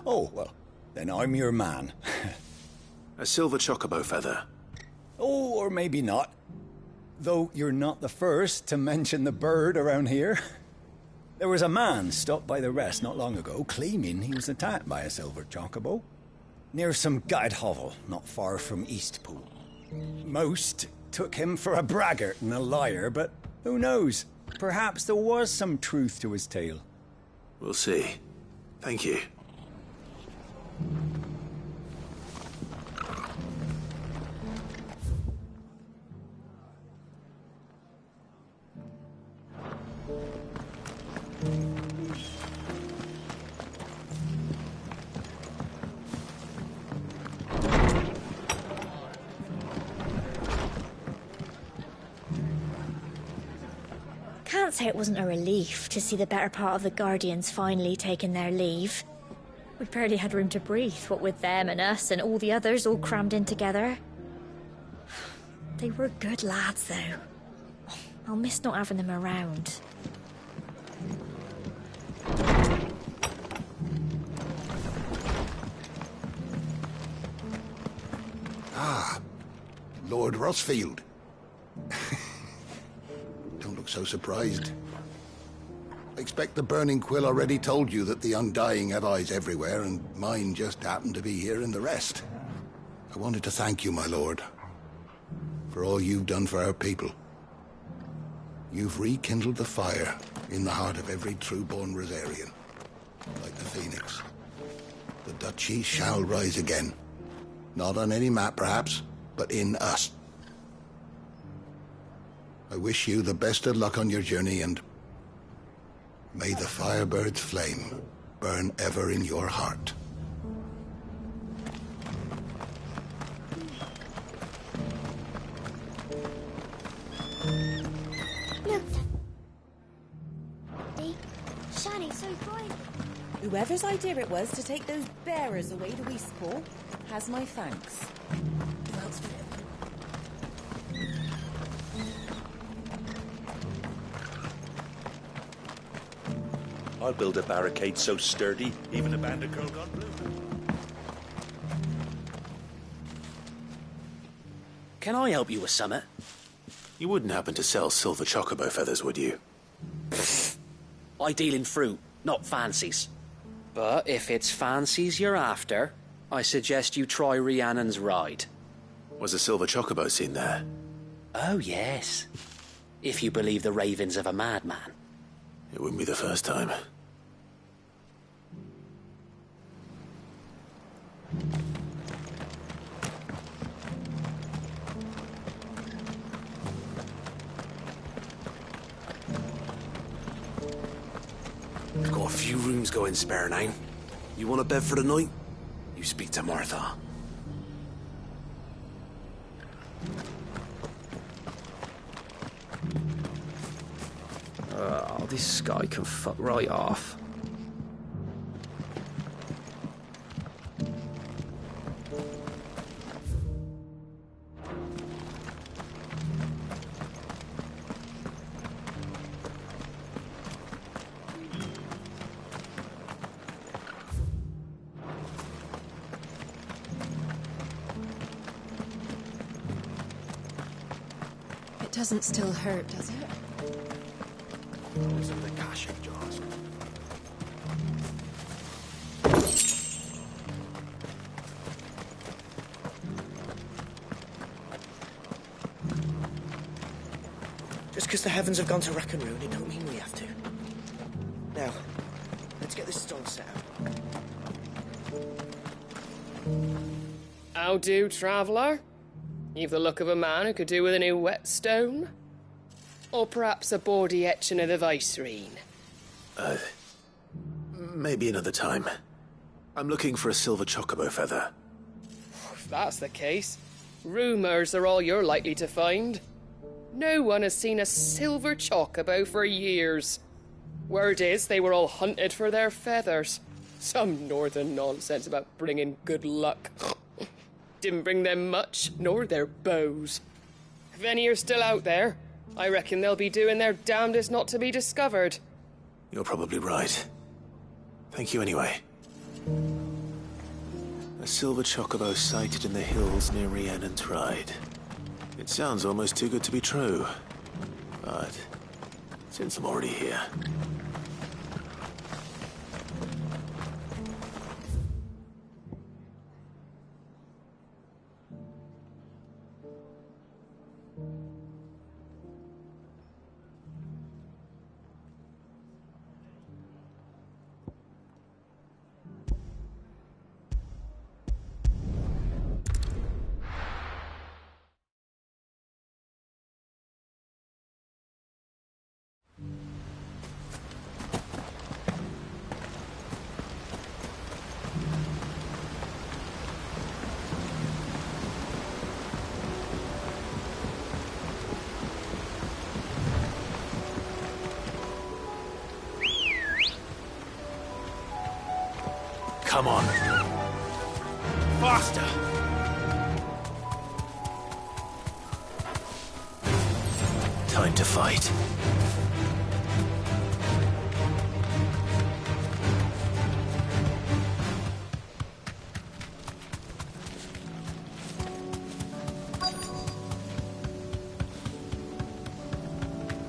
Oh, well, then I'm your man. A silver chocobo feather. Oh, or maybe not. Though you're not the first to mention the bird around here. There was a man stopped by the rest not long ago, claiming he was attacked by a silver chocobo. Near some gutted hovel, not far from Eastpool. Most took him for a braggart and a liar, but who knows? Perhaps there was some truth to his tale. We'll see. Thank you. Can't say it wasn't a relief to see the better part of the Guardians finally taking their leave. We barely had room to breathe, what with them and us and all the others all crammed in together. They were good lads, though. I'll miss not having them around. Ah, Lord Rossfield. Don't look so surprised. I expect the Burning Quill already told you that the Undying have eyes everywhere, and mine just happened to be here in the rest. I wanted to thank you, my lord, for all you've done for our people. You've rekindled the fire in the heart of every true-born Rosarian, like the Phoenix. The Duchy shall rise again. Not on any map, perhaps, but in us. I wish you the best of luck on your journey, and may the Firebird's flame burn ever in your heart. Look. See? Whoever's idea it was to take those bearers away to Eastport has my thanks. Who else would it? I'll build a barricade so sturdy, even a band of Krogan Blue. Can I help you with summit? You wouldn't happen to sell silver chocobo feathers, would you? I deal in fruit, not fancies. But if it's fancies you're after, I suggest you try Rhiannon's ride. Was a silver chocobo seen there? Oh, yes. If you believe the ravings of a madman. It wouldn't be the first time. I've got a few rooms going spare now. You want a bed for the night? You speak to Martha. Oh, this guy can fuck right off. It doesn't still hurt, does it? Isn't the cash jaws? Just because the heavens have gone to rack and ruin, it don't mean we have to. Now, let's get this stone set out. How do, traveller? You've the look of a man who could do with a new whetstone. Or perhaps a bawdy etching of the Vicerine. Maybe another time. I'm looking for a silver chocobo feather. If that's the case, rumours are all you're likely to find. No one has seen a silver chocobo for years. Word is they were all hunted for their feathers. Some northern nonsense about bringing good luck. Didn't bring them much, nor their bows. If any are still out there, I reckon they'll be doing their damnedest not to be discovered. You're probably right. Thank you anyway. A silver chocobo sighted in the hills near Rhiannon's Ride. It sounds almost too good to be true. But since I'm already here... Come on. Faster! Time to fight.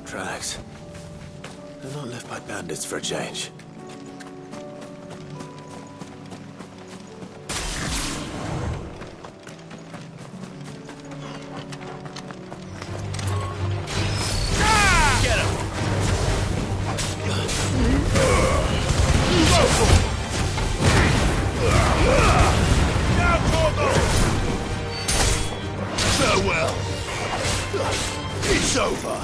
Tracks. They're not left by bandits for a change. Farewell. It's over.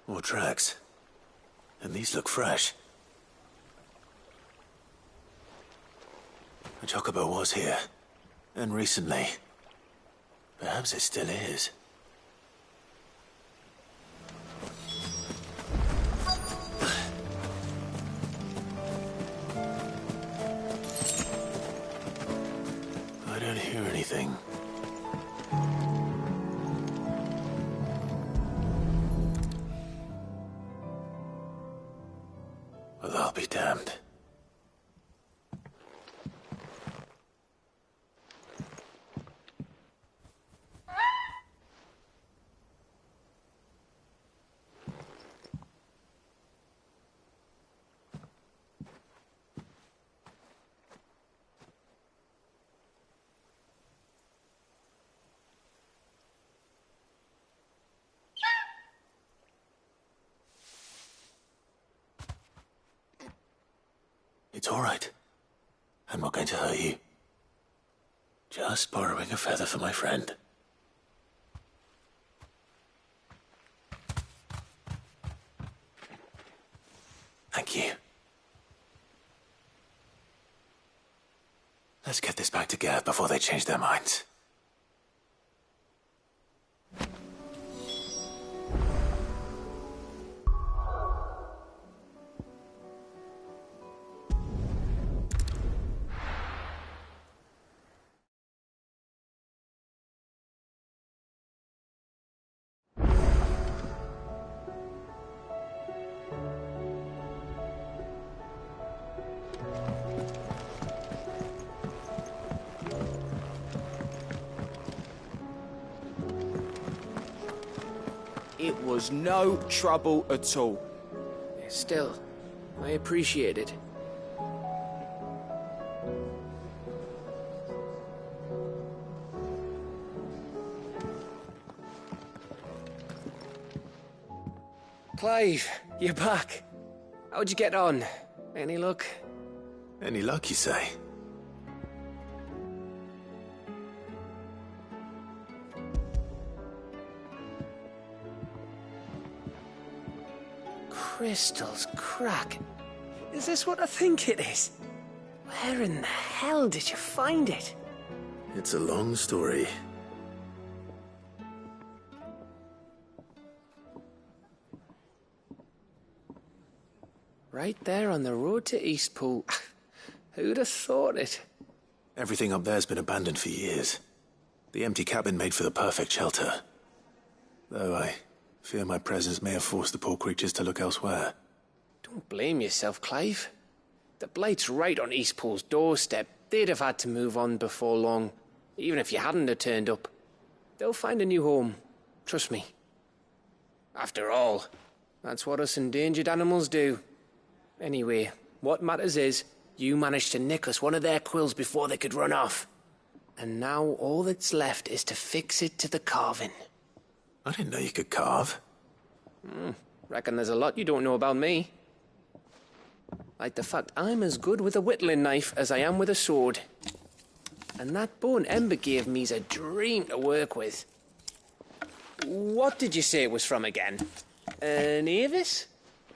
More tracks. And these look fresh. The chocobo was here. And recently. Perhaps it still is. I don't hear anything. Well, I'll be damned. It's all right. I'm not going to hurt you. Just borrowing a feather for my friend. Thank you. Let's get this back to Gav before they change their minds. It was no trouble at all. Still, I appreciate it. Clive, you're back. How'd you get on? Any luck? Any luck, you say? Crystals crack. Is this what I think it is? Where in the hell did you find it? It's a long story. Right there on the road to Eastpool. Who'd have thought it? Everything up there's been abandoned for years. The empty cabin made for the perfect shelter. Though I fear my presence may have forced the poor creatures to look elsewhere. Don't blame yourself, Clive. The Blight's right on Eastpool's doorstep. They'd have had to move on before long, even if you hadn't have turned up. They'll find a new home. Trust me. After all, that's what us endangered animals do. Anyway, what matters is, you managed to nick us one of their quills before they could run off. And now all that's left is to fix it to the carving. I didn't know you could carve. Reckon there's a lot you don't know about me. Like the fact I'm as good with a whittling knife as I am with a sword. And that bone Ember gave me's a dream to work with. What did you say it was from again? An Avis?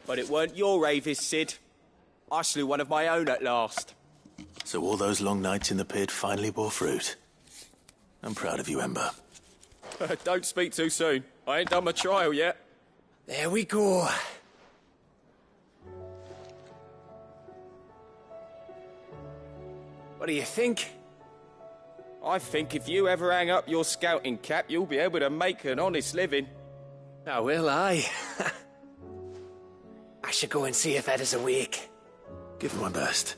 But it weren't your Avis, Sid. I slew one of my own at last. So all those long nights in the pit finally bore fruit. I'm proud of you, Ember. Don't speak too soon. I ain't done my trial yet. There we go. What do you think? I think if you ever hang up your scouting cap, you'll be able to make an honest living. Oh, will I? I should go and see if Ed is awake. Give it my best.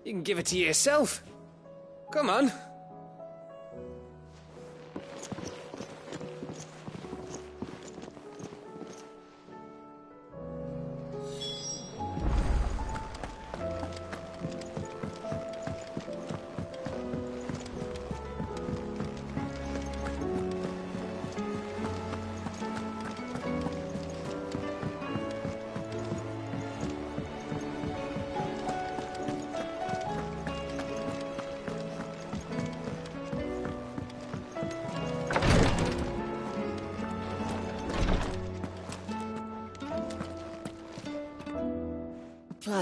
You can give it to yourself. Come on.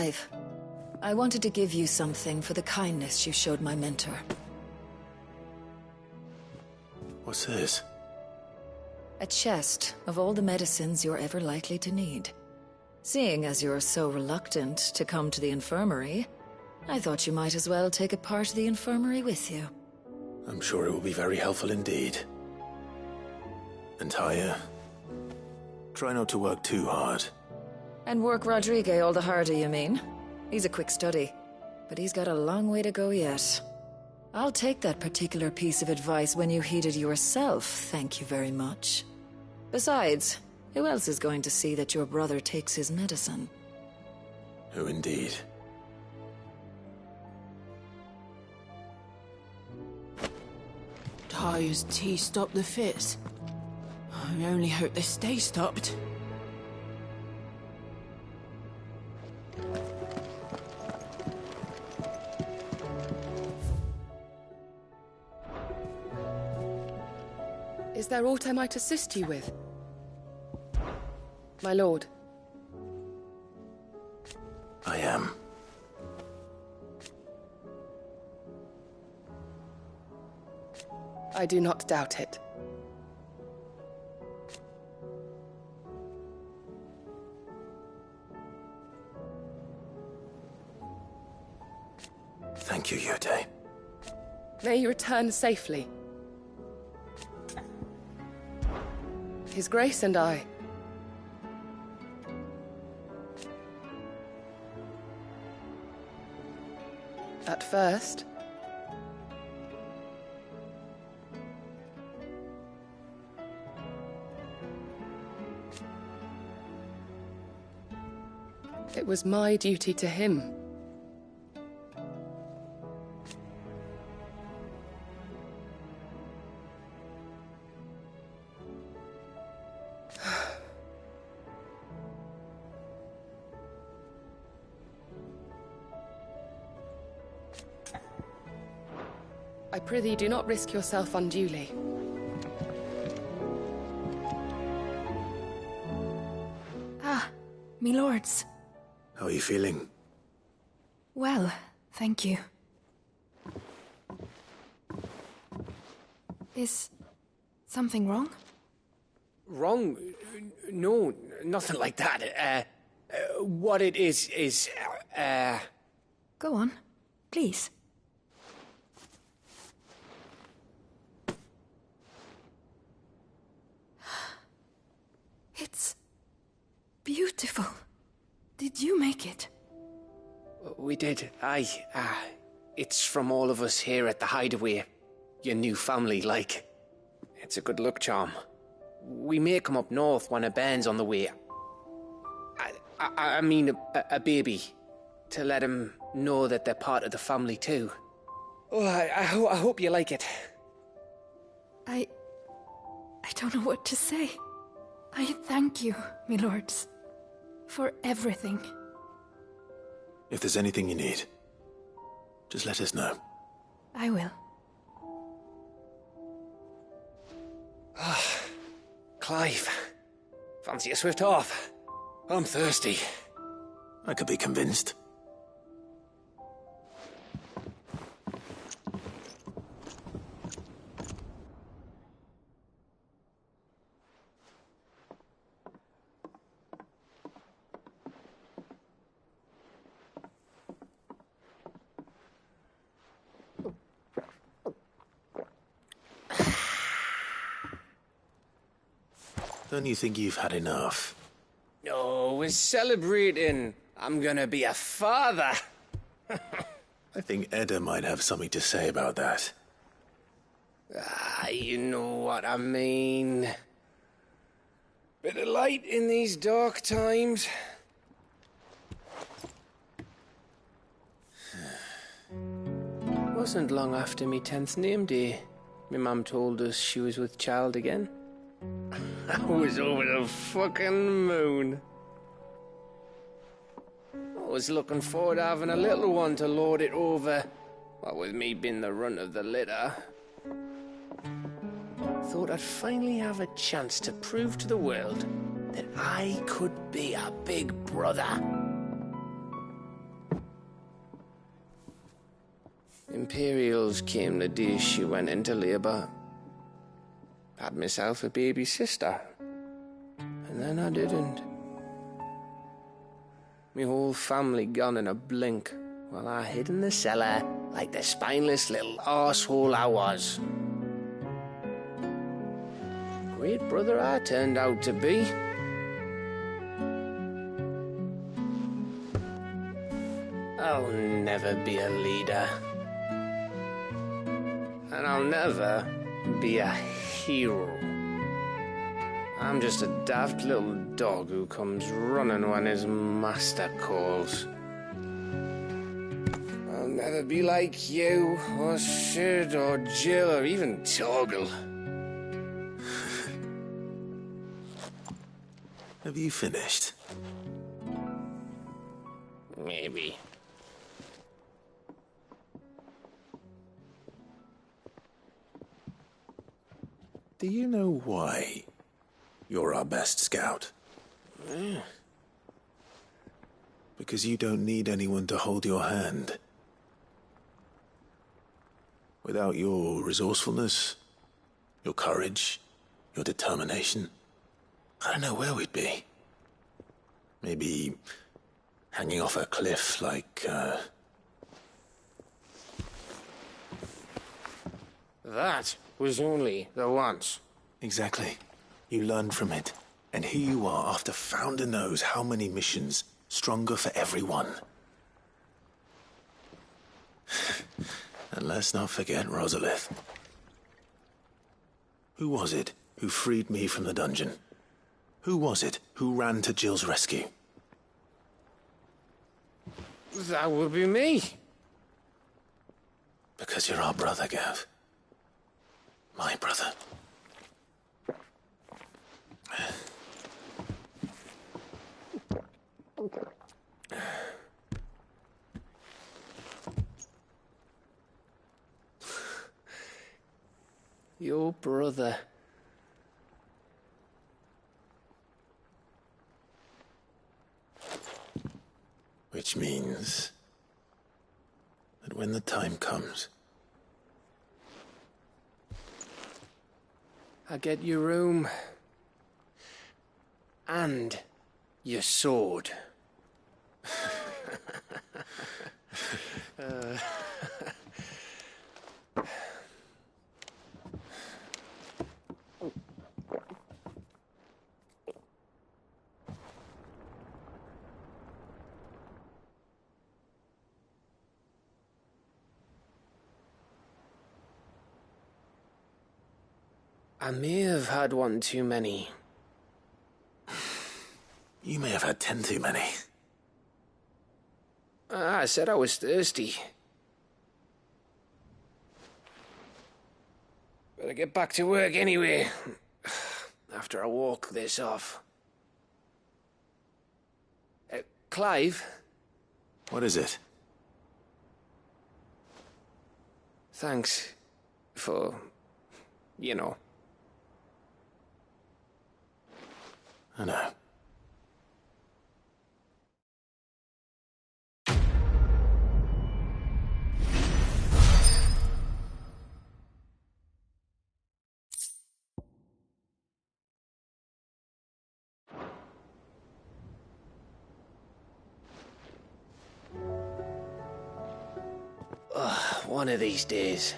Clive, I wanted to give you something for the kindness you showed my mentor. What's this? A chest of all the medicines you're ever likely to need. Seeing as you're so reluctant to come to the infirmary, I thought you might as well take a part of the infirmary with you. I'm sure it will be very helpful indeed. And Taya, try not to work too hard. And work Rodrigue all the harder, you mean? He's a quick study, but he's got a long way to go yet. I'll take that particular piece of advice when you heed it yourself, thank you very much. Besides, who else is going to see that your brother takes his medicine? Who indeed? Taya's tea stopped the fits. I only hope they stay stopped. Is there aught I might assist you with? My lord. I am. I do not doubt it. Thank you, Yute. May you return safely. His Grace and I. At first, it was my duty to him. I prithee, do not risk yourself unduly. Ah, me lords. How are you feeling? Well, thank you. Is something wrong? Wrong? No, nothing like that. What it is... Go on, please. It's beautiful. Did you make it? We did, aye. It's from all of us here at the Hideaway. Your new family, like. It's a good luck charm. We may come up north when a band's on the way. I mean a baby. To let him know that they're part of the family too. Oh, I hope you like it. I don't know what to say. I thank you, me lords, for everything. If there's anything you need, just let us know. I will. Clive, fancy a swift off? I'm thirsty. I could be convinced. Don't you think you've had enough? No, we're celebrating. I'm gonna be a father. I think Edda might have something to say about that. You know what I mean. Bit of light in these dark times. Wasn't long after me 10th name day. My mum told us she was with child again. I was over the fucking moon. I was looking forward to having a little one to lord it over, what with me being the runt of the litter. Thought I'd finally have a chance to prove to the world that I could be a big brother. Imperials came the day she went into labour. Had myself a baby sister. And then I didn't. Me whole family gone in a blink, while I hid in the cellar like the spineless little arsehole I was. Great brother I turned out to be. I'll never be a leader. And I'll never be a hero. I'm just a daft little dog who comes running when his master calls. I'll never be like you, or Sid, or Jill, or even Torgal. Have you finished? Maybe. Do you know why you're our best scout? Because you don't need anyone to hold your hand. Without your resourcefulness, your courage, your determination, I don't know where we'd be. Maybe hanging off a cliff like, That was only the once. Exactly. You learned from it. And here you are, after Founder knows how many missions, stronger for everyone. And let's not forget Rosalith. Who was it who freed me from the dungeon? Who was it who ran to Jill's rescue? That would be me. Because you're our brother, Gav. My brother. Your brother. Which means that when the time comes, I get your room. And your sword. I may have had one too many. you may have had 10 too many. I said I was thirsty. Better get back to work anyway, after I walk this off. Clive? What is it? Thanks for, you know. I know. One of these days.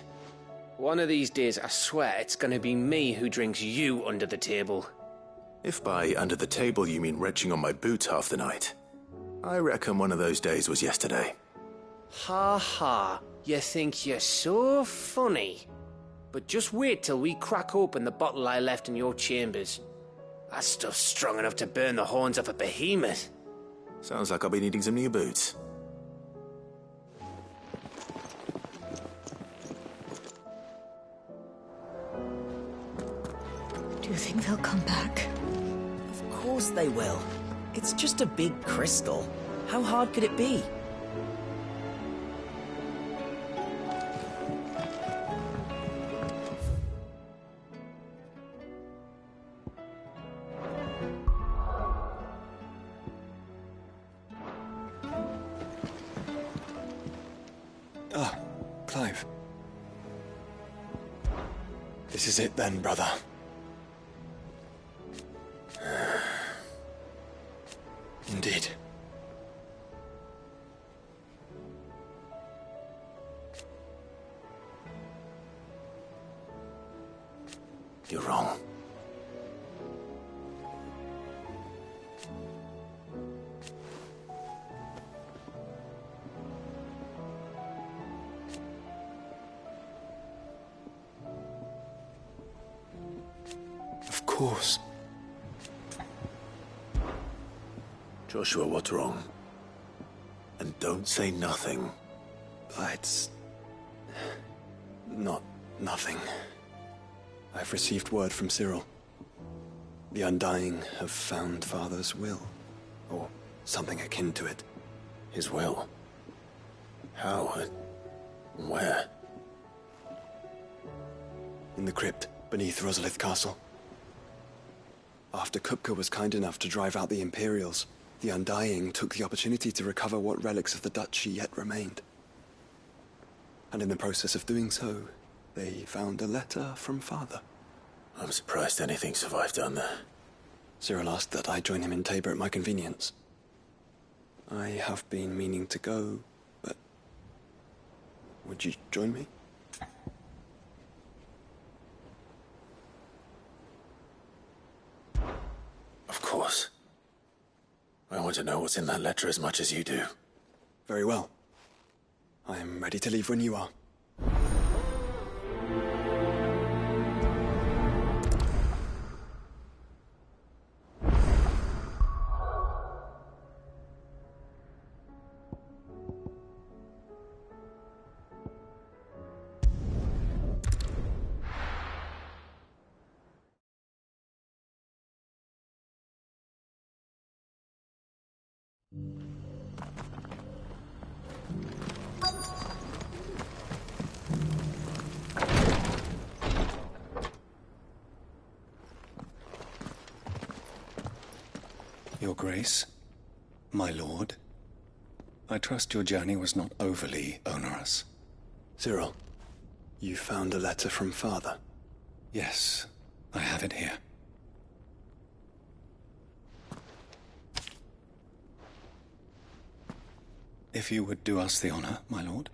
One of these days, I swear it's gonna be me who drinks you under the table. If by under the table you mean retching on my boots half the night, I reckon one of those days was yesterday. Ha ha, you think you're so funny. But just wait till we crack open the bottle I left in your chambers. That stuff's strong enough to burn the horns off a behemoth. Sounds like I'll be needing some new boots. Do you think they'll come back? Of course they will. It's just a big crystal. How hard could it be? Ah, Clive. This is it then, brother. Indeed. You're wrong. Of course. Joshua, what's wrong? And don't say nothing. It's... not nothing. I've received word from Cyril. The Undying have found Father's will, or something akin to it. His will? How? Where? In the crypt beneath Rosalith Castle. After Kupka was kind enough to drive out the Imperials, the Undying took the opportunity to recover what relics of the Duchy yet remained. And in the process of doing so, they found a letter from Father. I'm surprised anything survived down there. Cyril asked that I join him in Tabor at my convenience. I have been meaning to go, but... would you join me? Of course. I want to know what's in that letter as much as you do. Very well. I am ready to leave when you are. Your Grace, my lord, I trust your journey was not overly onerous. Cyril, you found a letter from Father? Yes, I have it here. If you would do us the honor, my lord.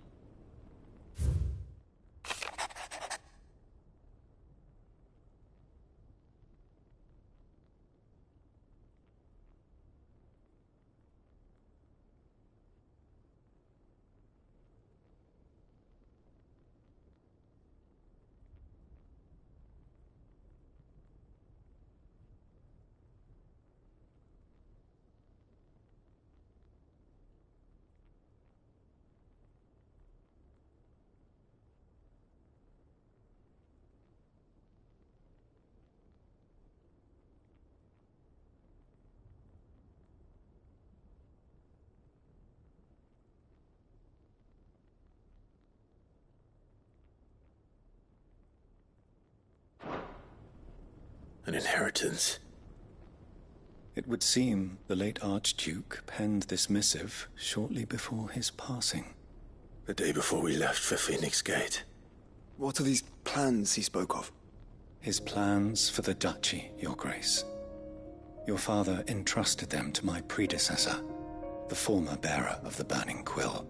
An inheritance. It would seem the late Archduke penned this missive shortly before his passing. The day before we left for Phoenix Gate. What are these plans he spoke of? His plans for the Duchy, Your Grace. Your father entrusted them to my predecessor, the former bearer of the Burning Quill,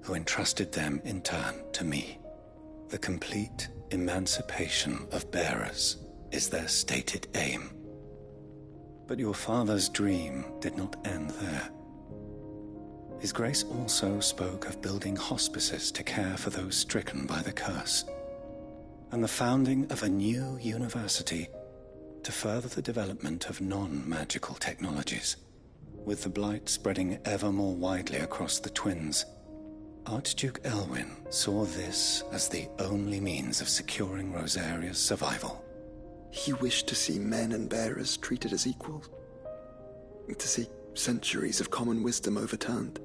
who entrusted them in turn to me. The complete emancipation of bearers is their stated aim. But your father's dream did not end there. His Grace also spoke of building hospices to care for those stricken by the curse, and the founding of a new university to further the development of non-magical technologies. With the blight spreading ever more widely across the twins, Archduke Elwyn saw this as the only means of securing Rosaria's survival. He wished to see men and bearers treated as equals. To see centuries of common wisdom overturned.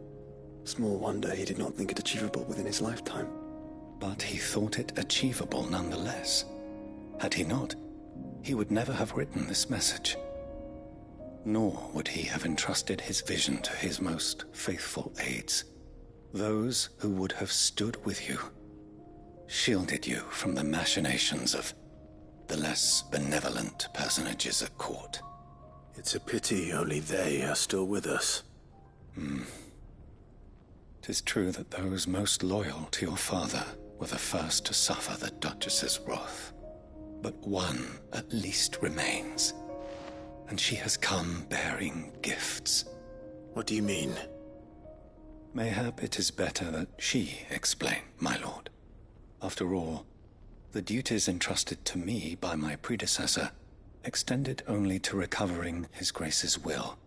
Small wonder he did not think it achievable within his lifetime. But he thought it achievable nonetheless. Had he not, he would never have written this message. Nor would he have entrusted his vision to his most faithful aides. Those who would have stood with you, shielded you from the machinations of the less benevolent personages at court. It's a pity only they are still with us. 'Tis true that those most loyal to your father were the first to suffer the Duchess's wrath. But one at least remains, and she has come bearing gifts. What do you mean? Mayhap it is better that she explain, my lord. After all, the duties entrusted to me by my predecessor extended only to recovering His Grace's will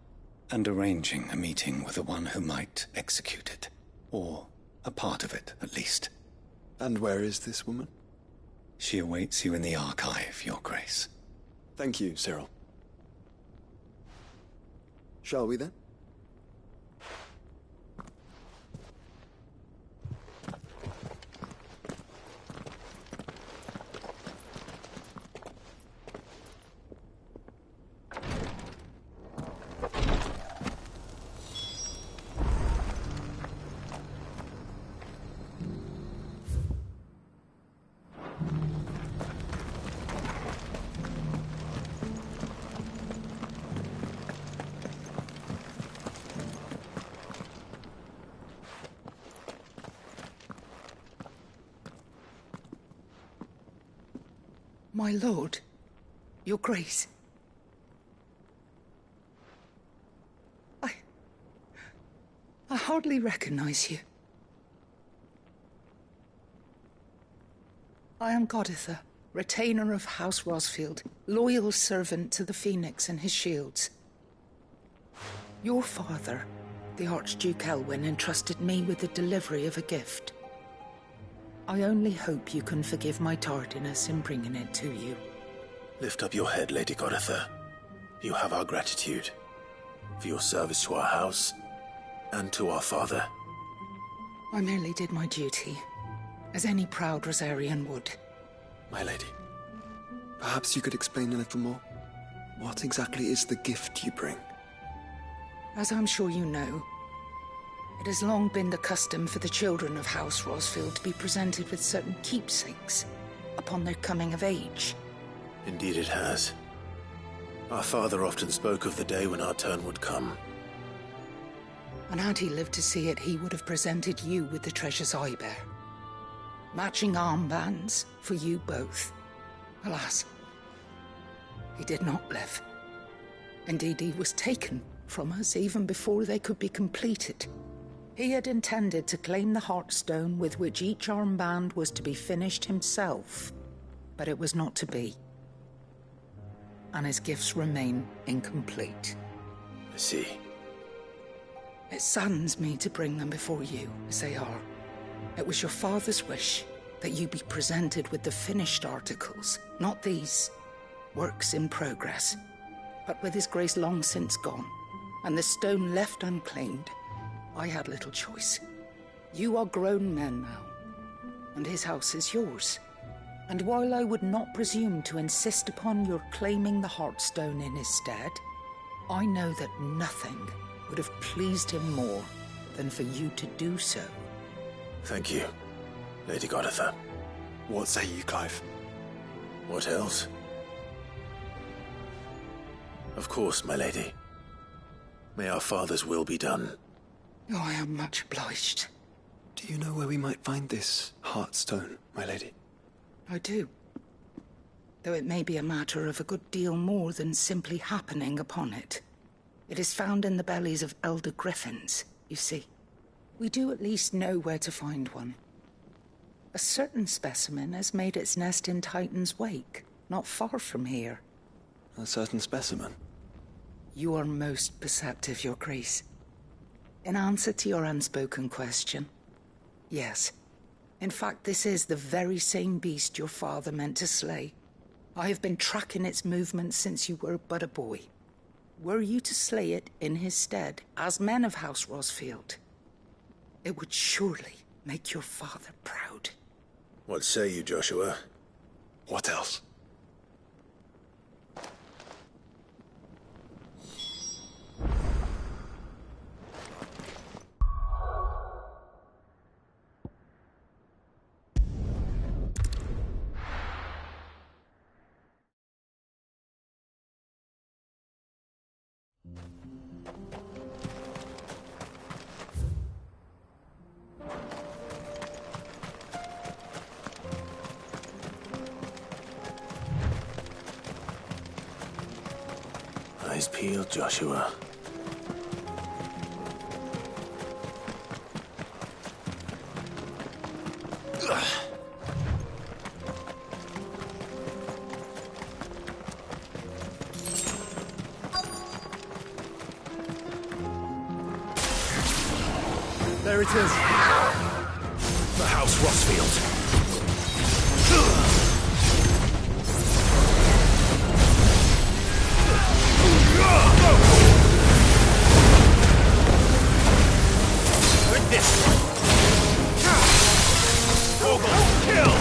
and arranging a meeting with the one who might execute it, or a part of it, at least. And where is this woman? She awaits you in the archive, Your Grace. Thank you, Cyril. Shall we then? My lord, Your Grace. I hardly recognize you. I am Goditha, retainer of House Rosfield, loyal servant to the Phoenix and his shields. Your father, the Archduke Elwyn, entrusted me with the delivery of a gift. I only hope you can forgive my tardiness in bringing it to you. Lift up your head, Lady Goditha. You have our gratitude for your service to our house and to our father. I merely did my duty, as any proud Rosarian would. My lady, perhaps you could explain a little more? What exactly is the gift you bring? As I'm sure you know, it has long been the custom for the children of House Rosfield to be presented with certain keepsakes upon their coming of age. Indeed it has. Our father often spoke of the day when our turn would come. And had he lived to see it, he would have presented you with the treasures I bear. Matching armbands for you both. Alas, he did not live. Indeed, he was taken from us even before they could be completed. He had intended to claim the Heartstone with which each armband was to be finished himself, but it was not to be. And his gifts remain incomplete. I see. It saddens me to bring them before you, as they are. It was your father's wish that you be presented with the finished articles, not these works in progress. But with his grace long since gone, and the stone left unclaimed, I had little choice. You are grown men now, and his house is yours. And while I would not presume to insist upon your claiming the Heartstone in his stead, I know that nothing would have pleased him more than for you to do so. Thank you, Lady Goditha. What say you, Clive? What else? Of course, my lady. May our father's will be done. Oh, I am much obliged. Do you know where we might find this Heartstone, my lady? I do. Though it may be a matter of a good deal more than simply happening upon it. It is found in the bellies of elder griffins, you see. We do at least know where to find one. A certain specimen has made its nest in Titan's Wake, not far from here. A certain specimen? You are most perceptive, Your Grace. In answer to your unspoken question, yes. In fact, this is the very same beast your father meant to slay. I have been tracking its movements since you were but a boy. Were you to slay it in his stead, as men of House Rosfield, it would surely make your father proud. What say you, Joshua? What else? Eyes peeled, Joshua. There it is. The House Rossfield. With this one. Vogel, kill!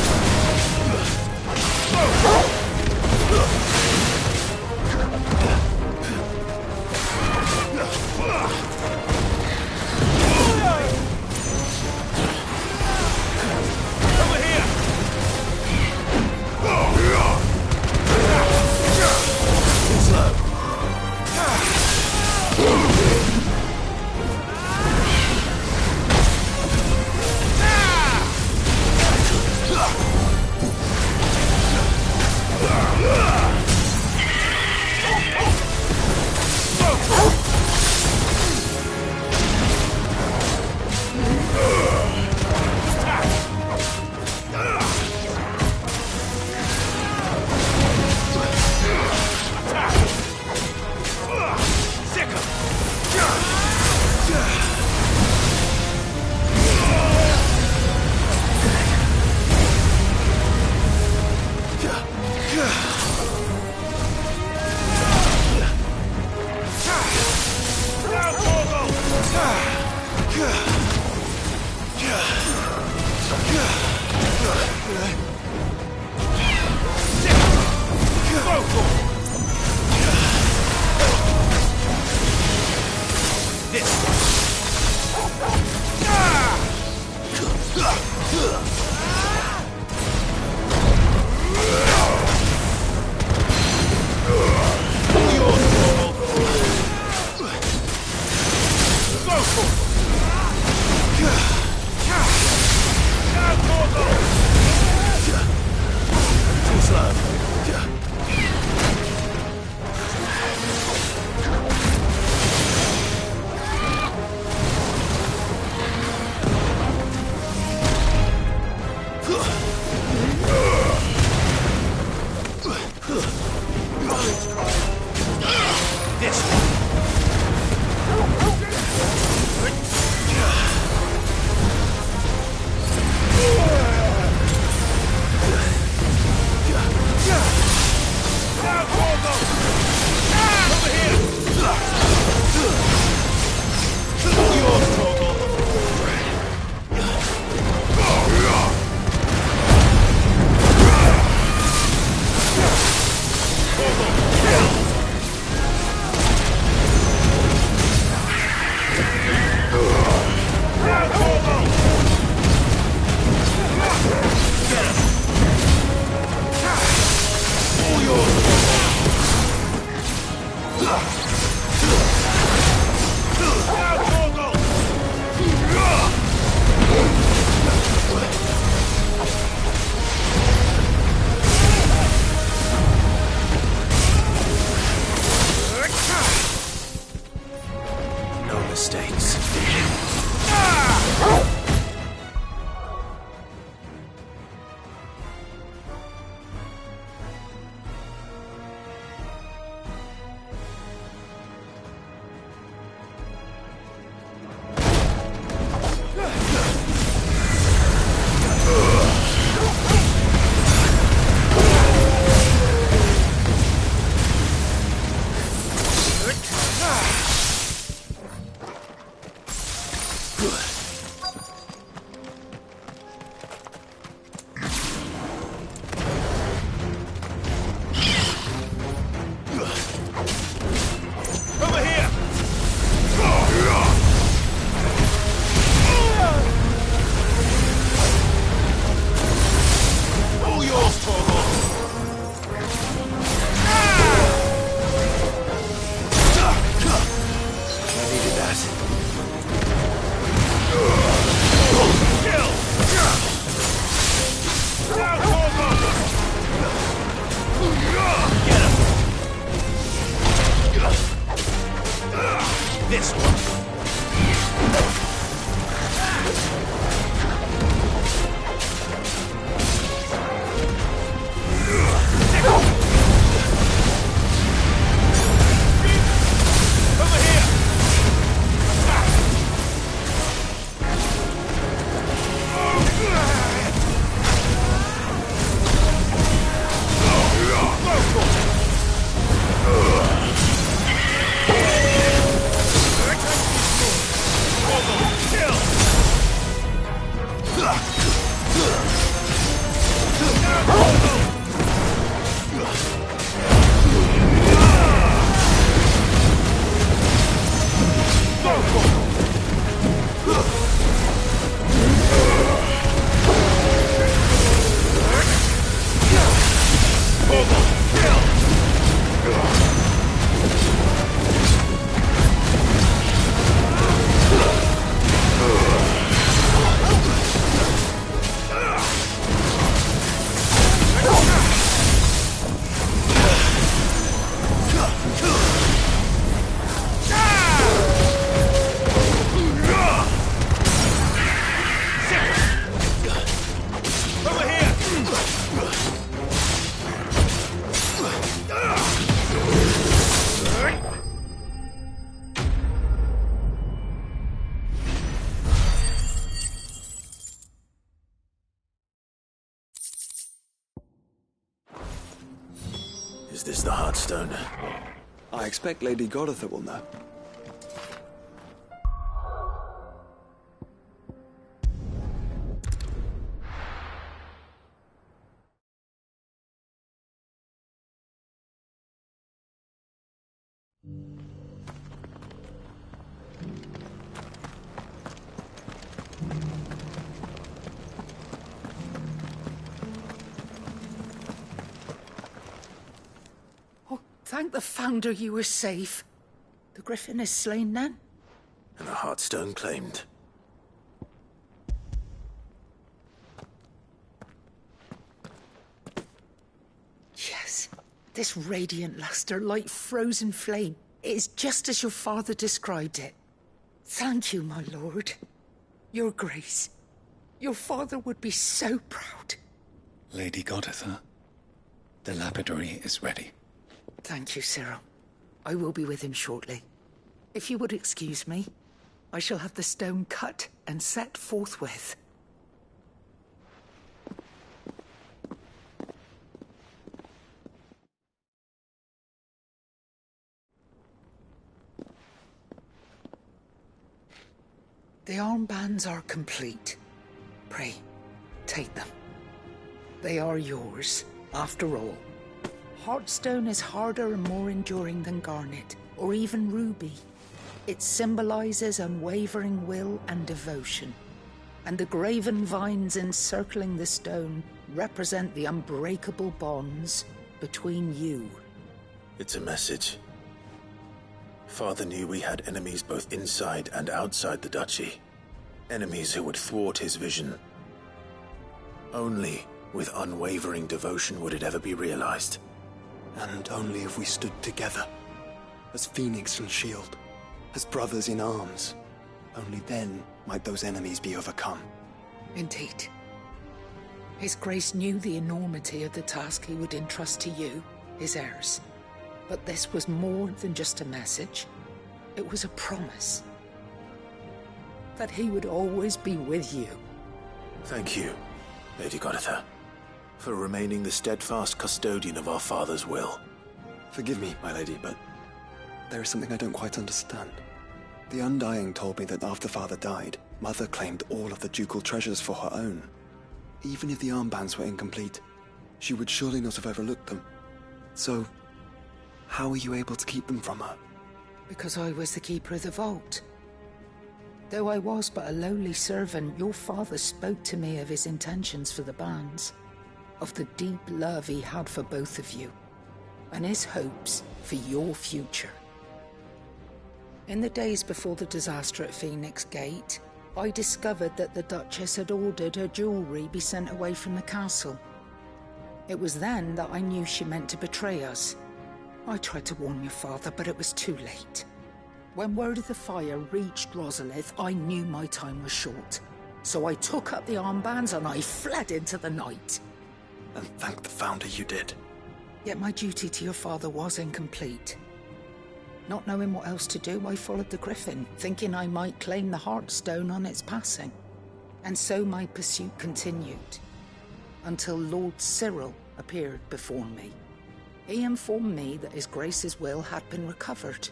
Come Is this the Heartstone? I expect Lady Goditha will know. Thank the Founder you were safe. The Griffin is slain then? And the Heartstone claimed. Yes. This radiant luster, like frozen flame, it is just as your father described it. Thank you, my lord. Your Grace. Your father would be so proud. Lady Goditha, the lapidary is ready. Thank you, Cyril. I will be with him shortly. If you would excuse me, I shall have the stone cut and set forthwith. The armbands are complete. Pray, take them. They are yours, after all. Heartstone is harder and more enduring than garnet, or even ruby. It symbolizes unwavering will and devotion. And the graven vines encircling the stone represent the unbreakable bonds between you. It's a message. Father knew we had enemies both inside and outside the duchy. Enemies who would thwart his vision. Only with unwavering devotion would it ever be realized. And only if we stood together, as Phoenix and Shield, as brothers in arms, only then might those enemies be overcome. Indeed. His Grace knew the enormity of the task he would entrust to you, his heirs. But this was more than just a message. It was a promise. That he would always be with you. Thank you, Lady Goditha, for remaining the steadfast custodian of our father's will. Forgive me, my lady, but there is something I don't quite understand. The Undying told me that after Father died, Mother claimed all of the ducal treasures for her own. Even if the armbands were incomplete, she would surely not have overlooked them. So, how were you able to keep them from her? Because I was the keeper of the vault. Though I was but a lowly servant, your father spoke to me of his intentions for the bands, of the deep love he had for both of you, and his hopes for your future. In the days before the disaster at Phoenix Gate, I discovered that the Duchess had ordered her jewelry be sent away from the castle. It was then that I knew she meant to betray us. I tried to warn your father, but it was too late. When word of the fire reached Rosalith, I knew my time was short. So I took up the armbands and I fled into the night. And thank the Founder you did. Yet my duty to your father was incomplete. Not knowing what else to do, I followed the Griffin, thinking I might claim the Heartstone on its passing. And so my pursuit continued, until Lord Cyril appeared before me. He informed me that His Grace's will had been recovered,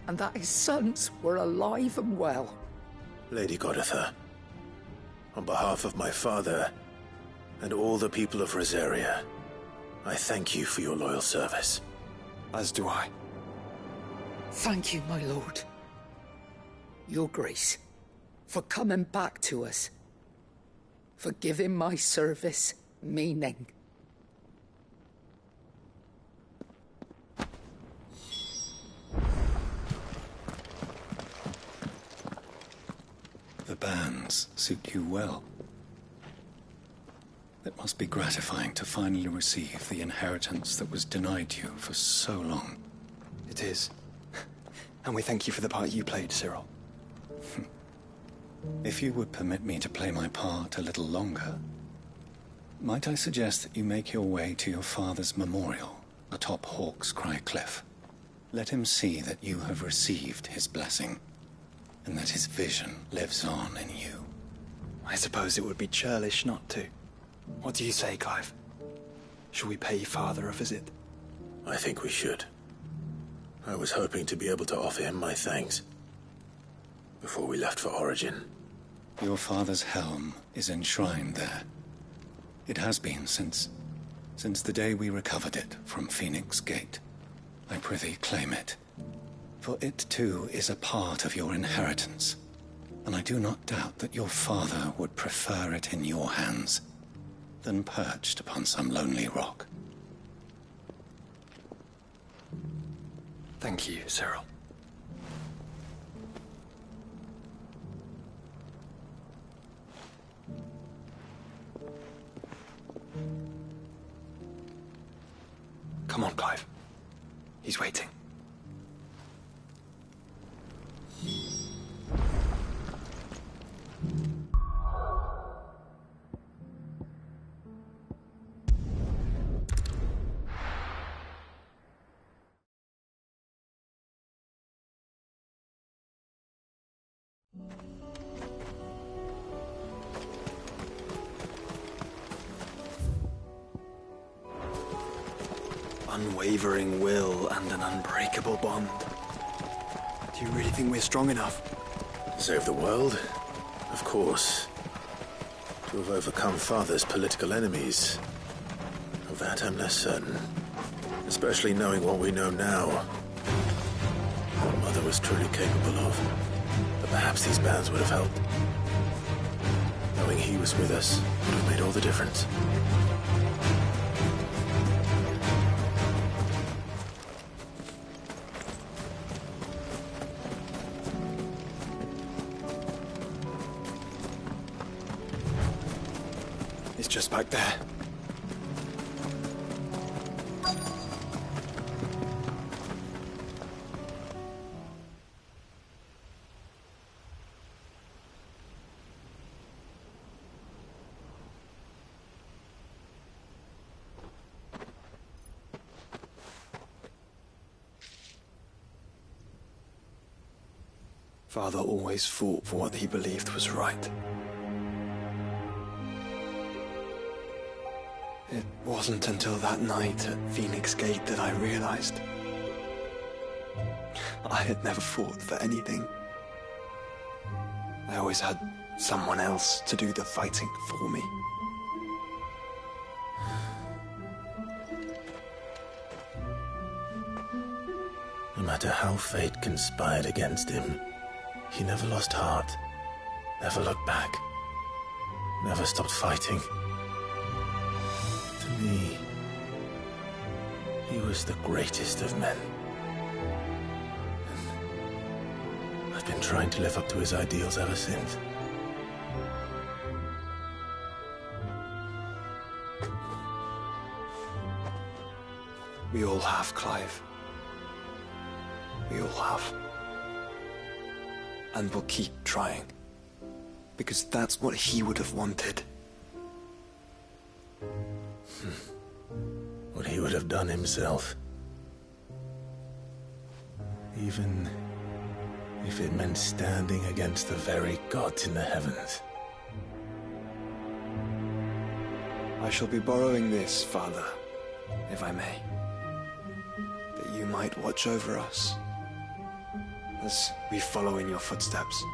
and that his sons were alive and well. Lady Goditha, on behalf of my father and all the people of Rosaria, I thank you for your loyal service. As do I. Thank you, my lord. Your Grace, for coming back to us, for giving my service meaning. The bands suit you well. It must be gratifying to finally receive the inheritance that was denied you for so long. It is. And we thank you for the part you played, Cyril. If you would permit me to play my part a little longer, might I suggest that you make your way to your father's memorial atop Hawk's Cry Cliff? Let him see that you have received his blessing, and that his vision lives on in you. I suppose it would be churlish not to. What do you say, Clive? Shall we pay Father a visit? I think we should. I was hoping to be able to offer him my thanks before we left for Origin. Your father's helm is enshrined there. It has been since the day we recovered it from Phoenix Gate. I prithee claim it, for it too is a part of your inheritance, and I do not doubt that your father would prefer it in your hands than perched upon some lonely rock. Thank you, Cyril. Come on, Clive. He's waiting. Unwavering will and an unbreakable bond. Do you really think we're strong enough? Save the world? Of course. To have overcome Father's political enemies. Of that I'm less certain. Especially knowing what we know now. What Mother was truly capable of. But perhaps these bands would have helped. Knowing he was with us would have made all the difference. It's just back there. Father always fought for what he believed was right. It wasn't until that night at Phoenix Gate that I realized I had never fought for anything. I always had someone else to do the fighting for me. No matter how fate conspired against him, he never lost heart, never looked back, never stopped fighting. To me, he was the greatest of men. And I've been trying to live up to his ideals ever since. We all have, Clive. We all have. And we'll keep trying. Because that's what he would have wanted. What he would have done himself. Even if it meant standing against the very gods in the heavens. I shall be borrowing this, Father, if I may. That you might watch over us as we follow in your footsteps.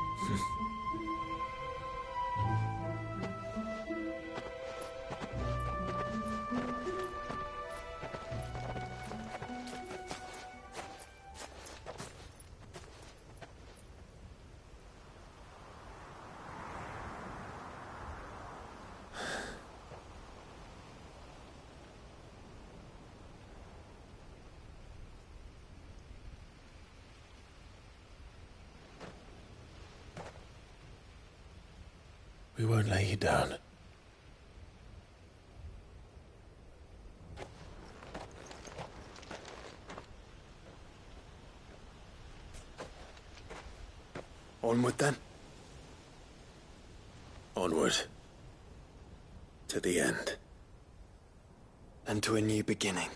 We won't lay you down. Onward then. Onward. To the end. And to a new beginning.